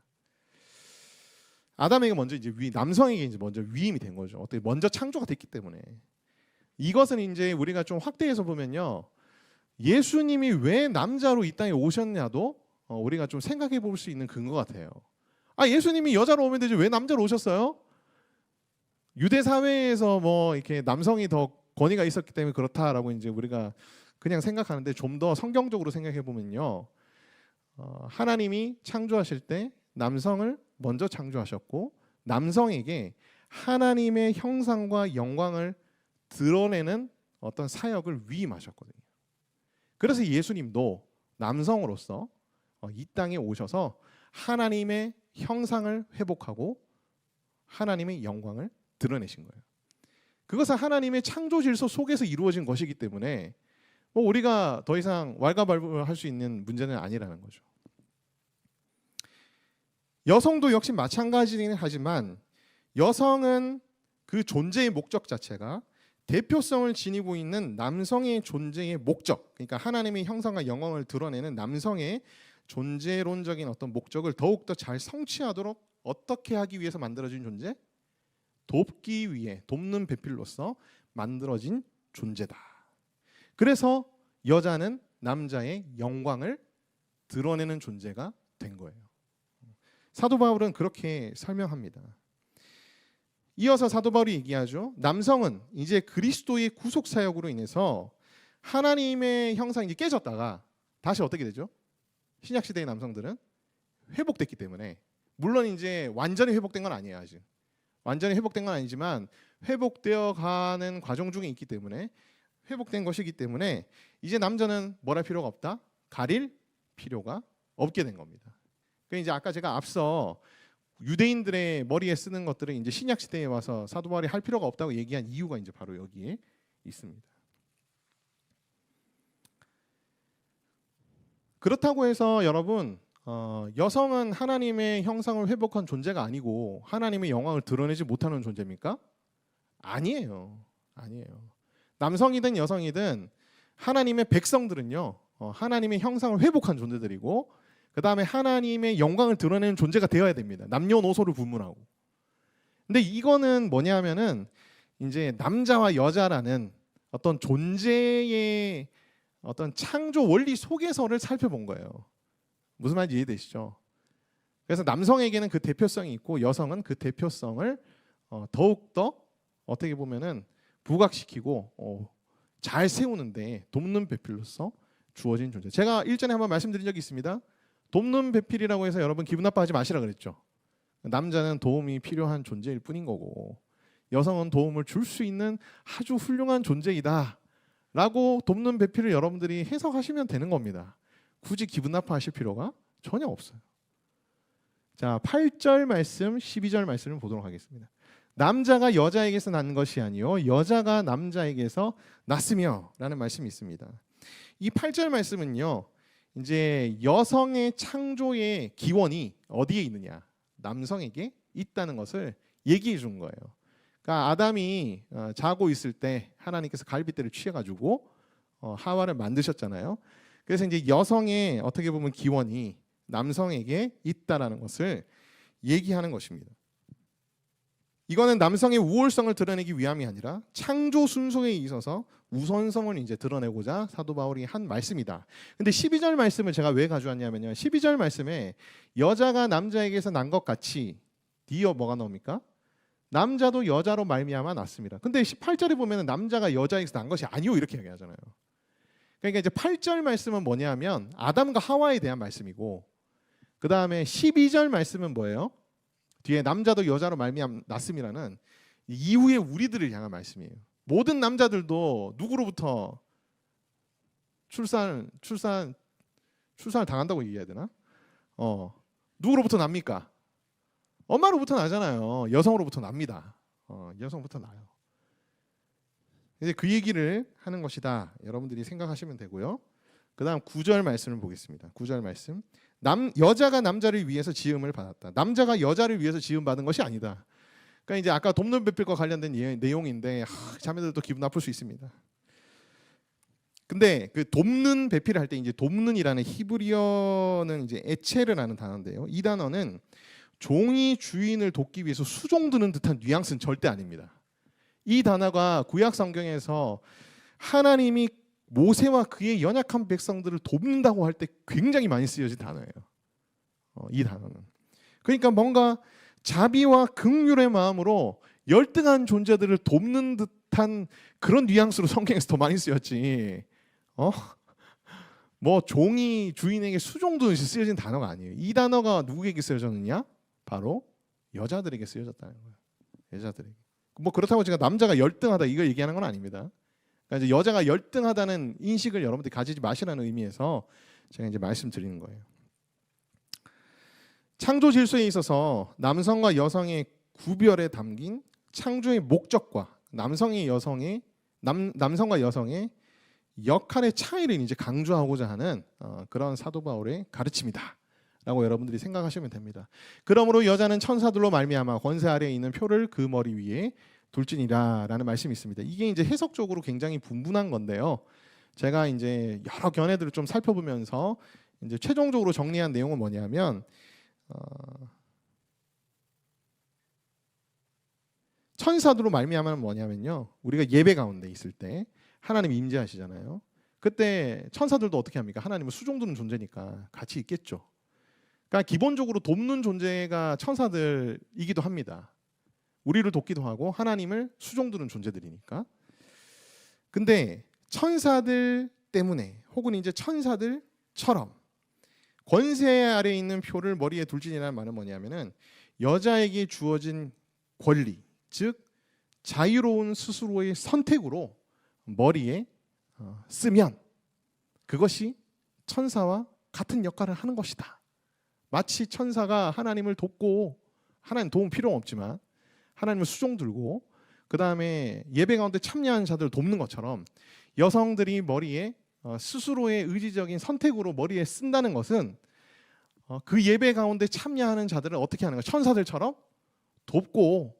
아담에게 먼저 이제 남성에게 이제 먼저 위임이 된 거죠. 어떻게 먼저 창조가 됐기 때문에. 이것은 이제 우리가 좀 확대해서 보면요, 예수님이 왜 남자로 이 땅에 오셨냐도 우리가 좀 생각해 볼 수 있는 근거 같아요. 예수님이 여자로 오면 되지 왜 남자로 오셨어요? 유대 사회에서 뭐 이렇게 남성이 더 권위가 있었기 때문에 그렇다라고 이제 우리가 그냥 생각하는데, 좀 더 성경적으로 생각해 보면요, 하나님이 창조하실 때 남성을 먼저 창조하셨고 남성에게 하나님의 형상과 영광을 드러내는 어떤 사역을 위임하셨거든요. 그래서 예수님도 남성으로서 이 땅에 오셔서 하나님의 형상을 회복하고 하나님의 영광을 드러내신 거예요. 그것은 하나님의 창조 질서 속에서 이루어진 것이기 때문에 뭐 우리가 더 이상 왈가왈부할 수 있는 문제는 아니라는 거죠. 여성도 역시 마찬가지긴 하지만 여성은 그 존재의 목적 자체가 대표성을 지니고 있는 남성의 존재의 목적, 그러니까 하나님의 형상과 영광을 드러내는 남성의 존재론적인 어떤 목적을 더욱더 잘 성취하도록 어떻게 하기 위해서 만들어진 존재? 돕기 위해, 돕는 배필로서 만들어진 존재다. 그래서 여자는 남자의 영광을 드러내는 존재가 된 거예요. 사도 바울은 그렇게 설명합니다. 이어서 사도 바울이 얘기하죠. 남성은 이제 그리스도의 구속 사역으로 인해서 하나님의 형상이 이제 깨졌다가 다시 어떻게 되죠? 신약 시대의 남성들은 회복됐기 때문에, 물론 이제 완전히 회복된 건 아니에요. 아직 완전히 회복된 건 아니지만 회복되어 가는 과정 중에 있기 때문에, 회복된 것이기 때문에 이제 남자는 뭘 할 필요가 없다? 가릴 필요가 없게 된 겁니다. 그러니까 이제 아까 제가 앞서 유대인들의 머리에 쓰는 것들을 이제 신약 시대에 와서 사도 바울이 할 필요가 없다고 얘기한 이유가 이제 바로 여기에 있습니다. 그렇다고 해서 여러분, 여성은 하나님의 형상을 회복한 존재가 아니고 하나님의 영광을 드러내지 못하는 존재입니까? 아니에요. 아니에요. 남성이든 여성이든 하나님의 백성들은요, 하나님의 형상을 회복한 존재들이고 그 다음에 하나님의 영광을 드러내는 존재가 되어야 됩니다. 남녀노소를 불문하고. 근데 이거는 뭐냐면은 이제 남자와 여자라는 어떤 존재의 어떤 창조 원리 속에서를 살펴본 거예요. 무슨 말인지 이해되시죠? 그래서 남성에게는 그 대표성이 있고 여성은 그 대표성을 더욱더 어떻게 보면은 부각시키고 잘 세우는데 돕는 배필로서 주어진 존재. 제가 일전에 한번 말씀드린 적이 있습니다. 돕는 배필이라고 해서 여러분 기분 나빠하지 마시라 그랬죠. 남자는 도움이 필요한 존재일 뿐인 거고 여성은 도움을 줄 수 있는 아주 훌륭한 존재이다 라고 돕는 배필을 여러분들이 해석하시면 되는 겁니다. 굳이 기분 나빠하실 필요가 전혀 없어요. 자, 8절 말씀 12절 말씀을 보도록 하겠습니다. 남자가 여자에게서 난 것이 아니요 여자가 남자에게서 났으며라는 말씀이 있습니다. 이 8절 말씀은요. 이제 여성의 창조의 기원이 어디에 있느냐? 남성에게 있다는 것을 얘기해 준 거예요. 그러니까 아담이 자고 있을 때 하나님께서 갈빗대를 취해 가지고 하와를 만드셨잖아요. 그래서 이제 여성의 어떻게 보면 기원이 남성에게 있다라는 것을 얘기하는 것입니다. 이거는 남성의 우월성을 드러내기 위함이 아니라 창조 순서에 있어서 우선성을 이제 드러내고자 사도 바울이 한 말씀이다. 근데 12절 말씀을 제가 왜 가져왔냐면요. 12절 말씀에 여자가 남자에게서 난 것 같이 뒤어 뭐가 나옵니까? 남자도 여자로 말미암아 났습니다. 근데 18절에 보면은 남자가 여자에게서 난 것이 아니요 이렇게 얘기하잖아요. 그러니까 이제 8절 말씀은 뭐냐면 아담과 하와에 대한 말씀이고 그 다음에 12절 말씀은 뭐예요? 뒤에 남자도 여자로 말미암아 났음이라는 이후의 우리들을 향한 말씀이에요. 모든 남자들도 누구로부터 출산을 당한다고 얘기해야 되나? 누구로부터 납니까? 엄마로부터 나잖아요. 여성으로부터 납니다. 여성부터 나요. 이제 그 얘기를 하는 것이다. 여러분들이 생각하시면 되고요. 그다음 9절 말씀을 보겠습니다. 9절 말씀. 여자가 남자를 위해서 지음을 받았다. 남자가 여자를 위해서 지음 받은 것이 아니다. 그러니까 이제 아까 돕는 배필과 관련된 내용인데 자매들도 기분 나쁠 수 있습니다. 근데 그 돕는 배필을 할 때 이제 돕는이라는 히브리어는 이제 에체르라는 단어인데요. 이 단어는 종이 주인을 돕기 위해서 수종드는 듯한 뉘앙스는 절대 아닙니다. 이 단어가 구약 성경에서 하나님이 모세와 그의 연약한 백성들을 돕는다고 할 때 굉장히 많이 쓰여진 단어예요. 이 단어는. 그러니까 뭔가 자비와 긍휼의 마음으로 열등한 존재들을 돕는 듯한 그런 뉘앙스로 성경에서 더 많이 쓰였지. 뭐 종이 주인에게 수종드듯이 쓰여진 단어가 아니에요. 이 단어가 누구에게 쓰여졌느냐? 바로 여자들에게 쓰여졌다는 거예요. 여자들에게. 뭐 그렇다고 제가 남자가 열등하다 이걸 얘기하는 건 아닙니다. 그러니까 이제 여자가 열등하다는 인식을 여러분들이 가지지 마시라는 의미에서 제가 이제 말씀드리는 거예요. 창조 질서에 있어서 남성과 여성의 구별에 담긴 창조의 목적과 남성과 여성의 역할의 차이를 이제 강조하고자 하는 그런 사도 바울의 가르침이다. 라고 여러분들이 생각하시면 됩니다. 그러므로 여자는 천사들로 말미암아 권세 아래에 있는 표를 그 머리 위에 둘지니라라는 말씀이 있습니다. 이게 이제 해석적으로 굉장히 분분한 건데요. 제가 이제 여러 견해들을 좀 살펴보면서 이제 최종적으로 정리한 내용은 뭐냐면 천사들로 말미암아는 뭐냐면요. 우리가 예배 가운데 있을 때 하나님 임재하시잖아요. 그때 천사들도 어떻게 합니까? 하나님을 수종드는 존재니까 같이 있겠죠. 그러니까 기본적으로 돕는 존재가 천사들이기도 합니다. 우리를 돕기도 하고 하나님을 수종드는 존재들이니까. 근데 천사들 때문에 혹은 이제 천사들처럼 권세 아래에 있는 표를 머리에 둘지니라는 말은 뭐냐면은 여자에게 주어진 권리, 즉 자유로운 스스로의 선택으로 머리에 쓰면 그것이 천사와 같은 역할을 하는 것이다. 마치 천사가 하나님을 돕고 하나님 도움 필요 없지만 하나님을 수종들고 그 다음에 예배 가운데 참여하는 자들을 돕는 것처럼 여성들이 머리에 스스로의 의지적인 선택으로 머리에 쓴다는 것은 그 예배 가운데 참여하는 자들을 어떻게 하는 거예요? 천사들처럼 돕고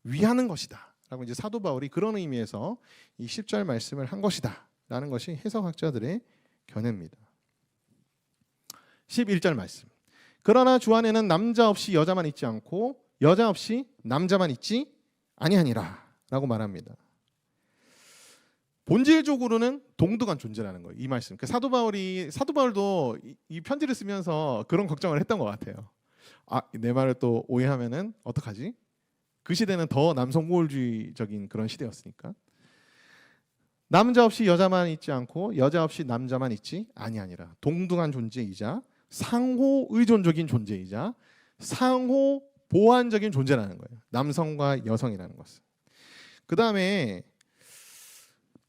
위하는 것이다 라고 이제 사도 바울이 그런 의미에서 이 10절 말씀을 한 것이다 라는 것이 해석학자들의 견해입니다. 11절 말씀. 그러나 주 안에는 남자 없이 여자만 있지 않고 여자 없이 남자만 있지 아니하니라 라고 말합니다. 본질적으로는 동등한 존재라는 거예요. 이 말씀. 사도 바울도 이 편지를 쓰면서 그런 걱정을 했던 것 같아요. 내 말을 또 오해하면은 어떡하지? 그 시대는 더 남성 우월주의적인 그런 시대였으니까. 남자 없이 여자만 있지 않고 여자 없이 남자만 있지 아니하니라. 동등한 존재이자 상호 의존적인 존재이자 상호 보완적인 존재라는 거예요. 남성과 여성이라는 것은. 그 다음에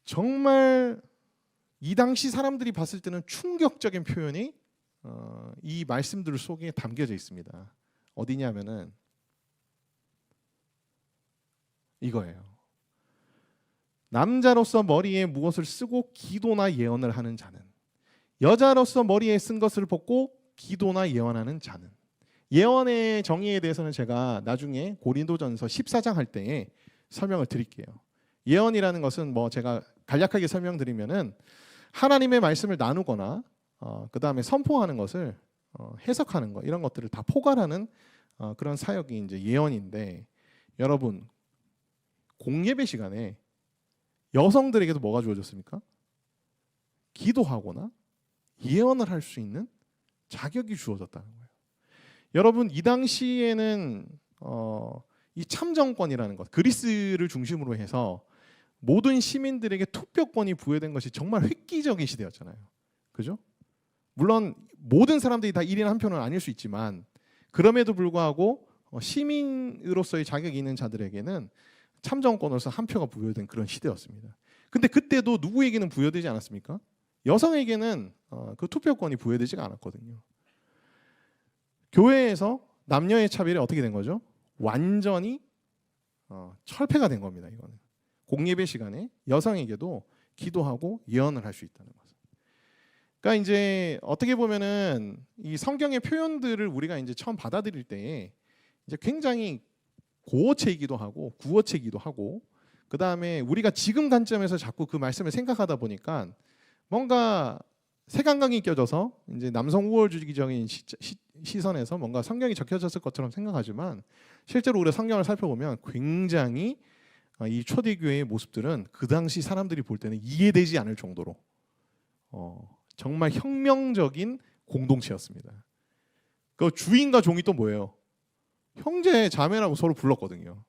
정말 이 당시 사람들이 봤을 때는 충격적인 표현이 이 말씀들 속에 담겨져 있습니다. 어디냐면은 이거예요. 남자로서 머리에 무엇을 쓰고 기도나 예언을 하는 자는, 여자로서 머리에 쓴 것을 벗고 기도나 예언하는 자는. 예언의 정의에 대해서는 제가 나중에 고린도전서 14장 할 때에 설명을 드릴게요. 예언이라는 것은 뭐 제가 간략하게 설명드리면은 하나님의 말씀을 나누거나 그 다음에 선포하는 것을 해석하는 것, 이런 것들을 다 포괄하는 그런 사역이 이제 예언인데, 여러분 공예배 시간에 여성들에게도 뭐가 주어졌습니까? 기도하거나 예언을 할 수 있는 자격이 주어졌다는 거예요. 여러분 이 당시에는 이 참정권이라는 것, 그리스를 중심으로 해서 모든 시민들에게 투표권이 부여된 것이 정말 획기적인 시대였잖아요. 그죠? 물론 모든 사람들이 다 1인 1표는 아닐 수 있지만 그럼에도 불구하고 시민으로서의 자격이 있는 자들에게는 참정권으로서 한 표가 부여된 그런 시대였습니다. 근데 그때도 누구에게는 부여되지 않았습니까? 여성에게는 그 투표권이 부여되지가 않았거든요. 교회에서 남녀의 차별이 어떻게 된 거죠? 완전히 철폐가 된 겁니다. 이거는 공예배 시간에 여성에게도 기도하고 예언을 할 수 있다는 것. 그러니까 이제 어떻게 보면은 이 성경의 표현들을 우리가 이제 처음 받아들일 때에 이제 굉장히 고어체이기도 하고 구어체이기도 하고, 그 다음에 우리가 지금 관점에서 자꾸 그 말씀을 생각하다 보니까 뭔가 색안경이 껴져서 이제 남성 우월주의적인 시선에서 뭔가 성경이 적혀졌을 것처럼 생각하지만, 실제로 우리가 성경을 살펴보면 굉장히 이 초대교회의 모습들은 그 당시 사람들이 볼 때는 이해되지 않을 정도로 정말 혁명적인 공동체였습니다. 그 주인과 종이 또 뭐예요? 형제 자매라고 서로 불렀거든요.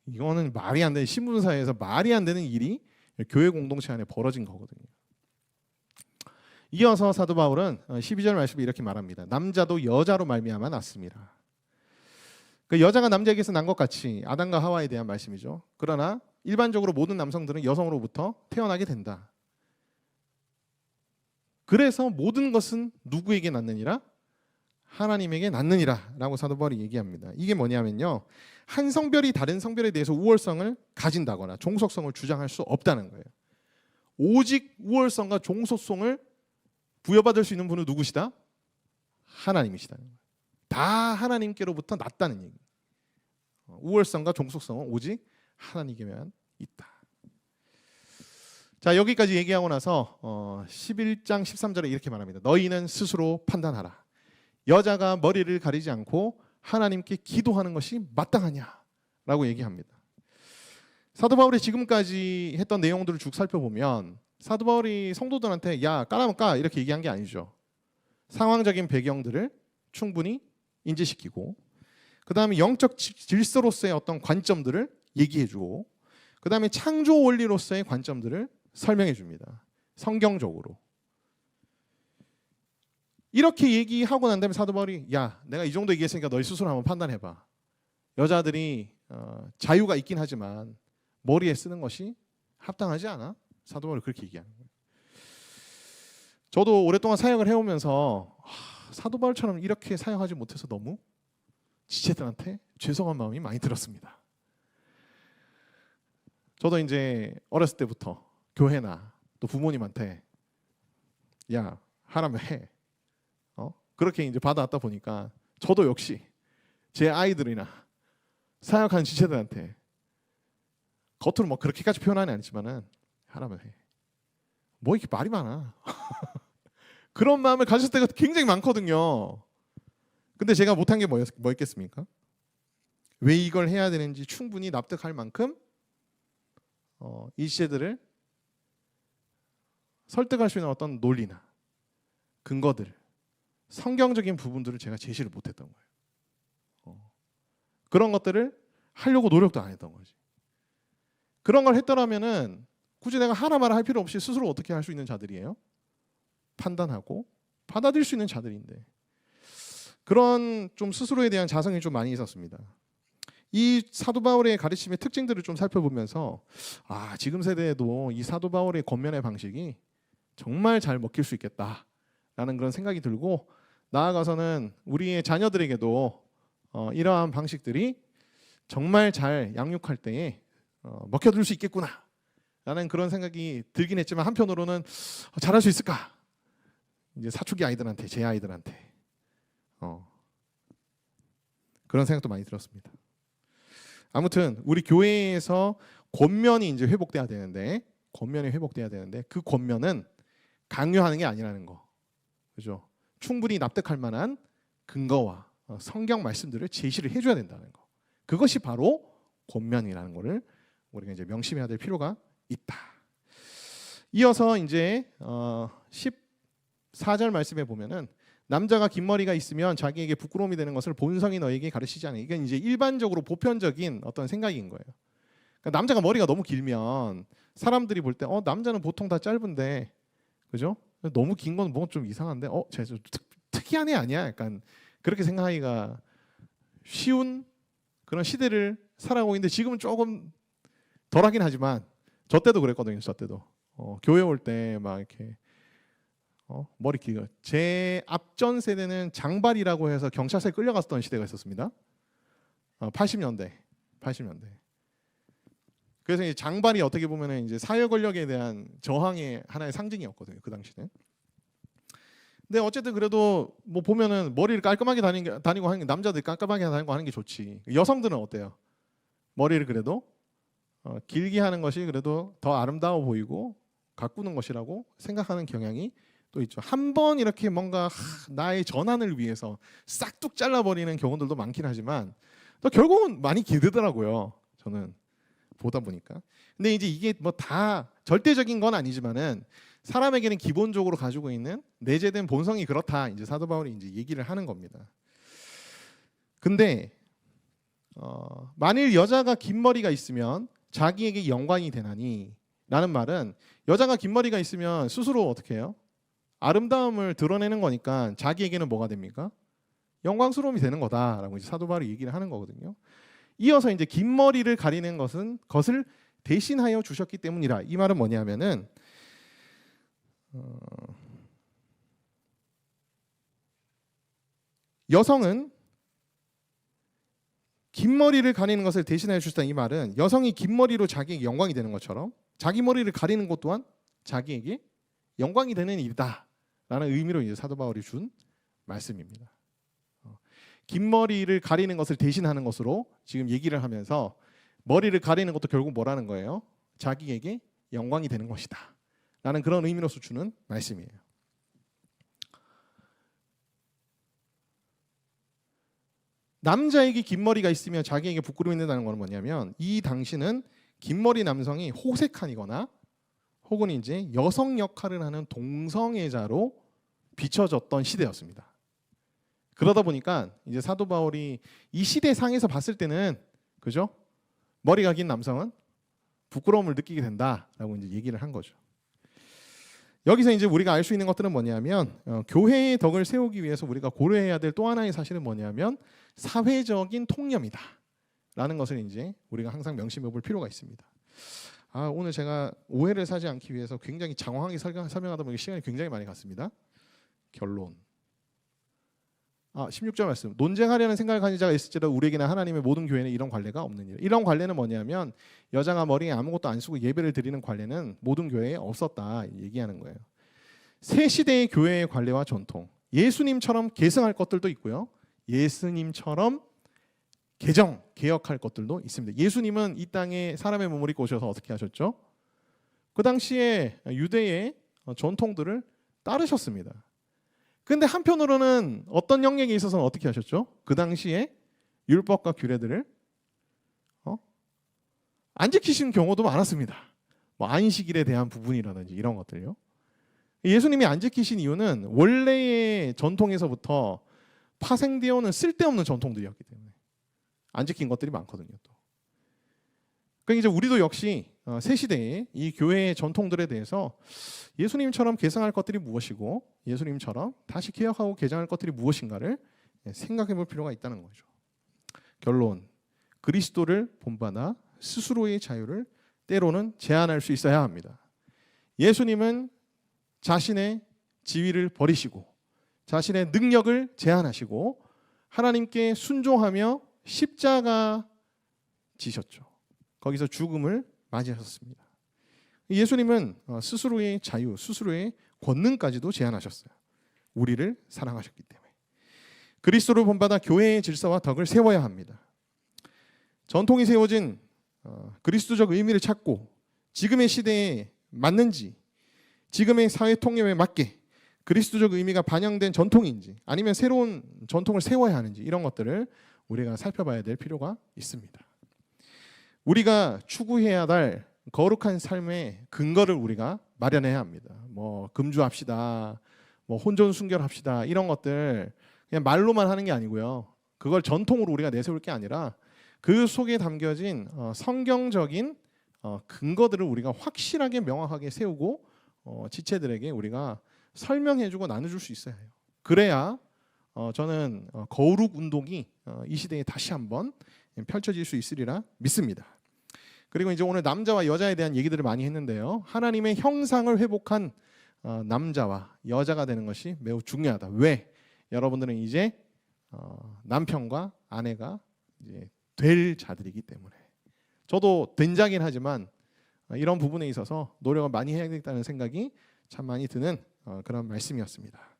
이거는 말이 안 되는, 신분사회에서 말이 안 되는 일이 교회 공동체 안에 벌어진 거거든요. 이어서 사도 바울은 12절 말씀에 이렇게 말합니다. 남자도 여자로 말미암아 났습니다. 그 여자가 남자에게서 난 것 같이 아담과 하와에 대한 말씀이죠. 그러나 일반적으로 모든 남성들은 여성으로부터 태어나게 된다. 그래서 모든 것은 누구에게 낳느니라? 하나님에게 낳느니라 라고 사도 바울이 얘기합니다. 이게 뭐냐면요, 한 성별이 다른 성별에 대해서 우월성을 가진다거나 종속성을 주장할 수 없다는 거예요. 오직 우월성과 종속성을 부여받을 수 있는 분은 누구시다? 하나님이시다는 거예요. 다 하나님께로부터 났다는 얘기. 우월성과 종속성은 오직 하나님께만 있다. 자, 여기까지 얘기하고 나서 11장 13절에 이렇게 말합니다. 너희는 스스로 판단하라. 여자가 머리를 가리지 않고 하나님께 기도하는 것이 마땅하냐? 라고 얘기합니다. 사도 바울이 지금까지 했던 내용들을 쭉 살펴보면 사도 바울이 성도들한테 야 까라면 까 이렇게 얘기한 게 아니죠. 상황적인 배경들을 충분히 인지시키고, 그 다음에 영적 질서로서의 어떤 관점들을 얘기해주고, 그 다음에 창조 원리로서의 관점들을 설명해 줍니다. 성경적으로. 이렇게 얘기하고 난 다음에 사도 바울이 야 내가 이 정도 얘기했으니까 너희 스스로 한번 판단해봐. 여자들이 자유가 있긴 하지만 머리에 쓰는 것이 합당하지 않아? 사도 바울이 그렇게 얘기하는 거예요. 저도 오랫동안 사역을 해오면서 사도 바울처럼 이렇게 사역하지 못해서 너무 지체들한테 죄송한 마음이 많이 들었습니다. 저도 이제 어렸을 때부터 교회나 또 부모님한테 야 하라면 해. 그렇게 이제 받아왔다 보니까 저도 역시 제 아이들이나 사역하는 지체들한테 겉으로 뭐 그렇게까지 표현하는 아니지만은 하라면 해. 뭐 이렇게 말이 많아. 그런 마음을 가졌을 때가 굉장히 많거든요. 근데 제가 못한 게 뭐였겠습니까? 왜 이걸 해야 되는지 충분히 납득할 만큼 이 시대들을 설득할 수 있는 어떤 논리나 근거들, 성경적인 부분들을 제가 제시를 못했던 거예요. 그런 것들을 하려고 노력도 안 했던 거지. 그런 걸 했더라면은 굳이 내가 하나 말을 할 필요 없이 스스로 어떻게 할 수 있는 자들이에요? 판단하고 받아들일 수 있는 자들인데, 그런 좀 스스로에 대한 자성이 좀 많이 있었습니다. 이 사도 바울의 가르침의 특징들을 좀 살펴보면서 지금 세대에도 이 사도 바울의 권면의 방식이 정말 잘 먹힐 수 있겠다라는 그런 생각이 들고, 나아가서는 우리의 자녀들에게도 이러한 방식들이 정말 잘 양육할 때에 먹혀둘 수 있겠구나 라는 그런 생각이 들긴 했지만, 한편으로는 잘할 수 있을까? 이제 사춘기 아이들한테, 제 아이들한테 그런 생각도 많이 들었습니다. 아무튼 우리 교회에서 권면이 이제 회복돼야 되는데, 그 권면은 강요하는 게 아니라는 거, 그죠? 충분히 납득할 만한 근거와 성경 말씀들을 제시를 해줘야 된다는 거, 그것이 바로 권면이라는 것을 우리가 이제 명심해야 될 필요가 있다. 이어서 이제 14절 말씀에 보면은, 남자가 긴 머리가 있으면 자기에게 부끄러움이 되는 것을 본성이 너에게 가르치지 않아. 이건 이제 일반적으로 보편적인 어떤 생각인 거예요. 그러니까 남자가 머리가 너무 길면 사람들이 볼 때 남자는 보통 다 짧은데, 그죠? 너무 긴 건 뭔가 좀 이상한데, 쟤 좀 특이한 애 아니야? 약간 그렇게 생각하기가 쉬운 그런 시대를 살아가고 있는데, 지금은 조금 덜하긴 하지만 저 때도 그랬거든요. 저 때도 교회 올 때 막 이렇게 머리 길고, 제 앞전 세대는 장발이라고 해서 경찰서에 끌려갔던 시대가 있었습니다. 80년대. 그래서 이제 장발이 어떻게 보면은 이제 사회 권력에 대한 저항의 하나의 상징이었거든요, 그 당시는. 근데 어쨌든 그래도 뭐 보면은 머리를 깔끔하게 다니고 하는 게, 남자들이 깔끔하게 다니고 하는 게 좋지. 여성들은 어때요? 머리를 그래도 길게 하는 것이 그래도 더 아름다워 보이고 가꾸는 것이라고 생각하는 경향이 또 있죠. 한 번 이렇게 뭔가 나의 전환을 위해서 싹둑 잘라버리는 경우들도 많긴 하지만, 또 결국은 많이 기르더라고요, 저는 보다 보니까. 근데 이제 이게 뭐 다 절대적인 건 아니지만은, 사람에게는 기본적으로 가지고 있는 내재된 본성이 그렇다, 이제 사도 바울이 이제 얘기를 하는 겁니다. 근데 만일 여자가 긴 머리가 있으면 자기에게 영광이 되나니 라는 말은, 여자가 긴 머리가 있으면 스스로 어떻게 해요? 아름다움을 드러내는 거니까 자기에게는 뭐가 됩니까? 영광스러움이 되는 거다라고 이제 사도 바울이 얘기를 하는 거거든요. 이어서 이제 긴 머리를 가리는 것을 대신하여 주셨기 때문이라. 이 말은 뭐냐면은 여성은 긴 머리를 가리는 것을 대신하여 주셨다. 이 말은 여성이 긴 머리로 자기에게 영광이 되는 것처럼, 자기 머리를 가리는 것 또한 자기에게 영광이 되는 일이다 라는 의미로 이제 사도 바울이 준 말씀입니다. 긴 머리를 가리는 것을 대신하는 것으로 지금 얘기를 하면서, 머리를 가리는 것도 결국 뭐라는 거예요? 자기에게 영광이 되는 것이다 라는 그런 의미로서 주는 말씀이에요. 남자에게 긴 머리가 있으면 자기에게 부끄러움이 된다는 건 뭐냐면, 이 당시는 긴 머리 남성이 호색한이거나 혹은 이제 여성 역할을 하는 동성애자로 비춰졌던 시대였습니다. 그러다 보니까 이제 사도 바울이 이 시대 상에서 봤을 때는, 그죠? 머리가 긴 남성은 부끄러움을 느끼게 된다라고 이제 얘기를 한 거죠. 여기서 이제 우리가 알 수 있는 것들은 뭐냐면, 교회의 덕을 세우기 위해서 우리가 고려해야 될 또 하나의 사실은 뭐냐면, 사회적인 통념이다 라는 것을 이제 우리가 항상 명심해 볼 필요가 있습니다. 오늘 제가 오해를 사지 않기 위해서 굉장히 장황하게 설명하다 보니까 시간이 굉장히 많이 갔습니다. 결론. 16절 말씀. 논쟁하려는 생각을 가진 자가 있을지라도 우리에게는 하나님의 모든 교회는 이런 관례가 없느니라. 이런 관례는 뭐냐면, 여자가 머리에 아무것도 안 쓰고 예배를 드리는 관례는 모든 교회에 없었다 얘기하는 거예요. 새 시대의 교회의 관례와 전통, 예수님처럼 계승할 것들도 있고요, 예수님처럼 개혁할 것들도 있습니다. 예수님은 이 땅에 사람의 몸을 입고 오셔서 어떻게 하셨죠? 그 당시에 유대의 전통들을 따르셨습니다. 근데 한편으로는 어떤 영역에 있어서는 어떻게 하셨죠? 그 당시에 율법과 규례들을 안 지키시는 경우도 많았습니다. 뭐 안식일에 대한 부분이라든지 이런 것들요. 예수님이 안 지키신 이유는 원래의 전통에서부터 파생되어 오는 쓸데없는 전통들이었기 때문에 안 지킨 것들이 많거든요. 또. 그러니까 이제 우리도 역시 새 시대의 이 교회의 전통들에 대해서 예수님처럼 개성할 것들이 무엇이고, 예수님처럼 다시 개혁하고 개정할 것들이 무엇인가를 생각해 볼 필요가 있다는 거죠. 결론, 그리스도를 본받아 스스로의 자유를 때로는 제한할 수 있어야 합니다. 예수님은 자신의 지위를 버리시고 자신의 능력을 제한하시고 하나님께 순종하며 십자가 지셨죠. 거기서 죽음을 맞이하셨습니다. 예수님은 스스로의 자유, 스스로의 권능까지도 제한하셨어요. 우리를 사랑하셨기 때문에. 그리스도를 본받아 교회의 질서와 덕을 세워야 합니다. 전통이 세워진 그리스도적 의미를 찾고 지금의 시대에 맞는지, 지금의 사회 통념에 맞게 그리스도적 의미가 반영된 전통인지, 아니면 새로운 전통을 세워야 하는지, 이런 것들을 우리가 살펴봐야 될 필요가 있습니다. 우리가 추구해야 할 거룩한 삶의 근거를 우리가 마련해야 합니다. 뭐 금주합시다, 뭐 혼전 순결합시다, 이런 것들 그냥 말로만 하는 게 아니고요. 그걸 전통으로 우리가 내세울 게 아니라 그 속에 담겨진 성경적인 근거들을 우리가 확실하게 명확하게 세우고 지체들에게 우리가 설명해주고 나눠줄 수 있어야 해요. 그래야 저는 거룩 운동이 이 시대에 다시 한번 펼쳐질 수 있으리라 믿습니다. 그리고 이제 오늘 남자와 여자에 대한 얘기들을 많이 했는데요. 하나님의 형상을 회복한 남자와 여자가 되는 것이 매우 중요하다. 왜? 여러분들은 이제 남편과 아내가 이제 될 자들이기 때문에. 저도 된자긴 하지만 이런 부분에 있어서 노력을 많이 해야겠다는 생각이 참 많이 드는 그런 말씀이었습니다.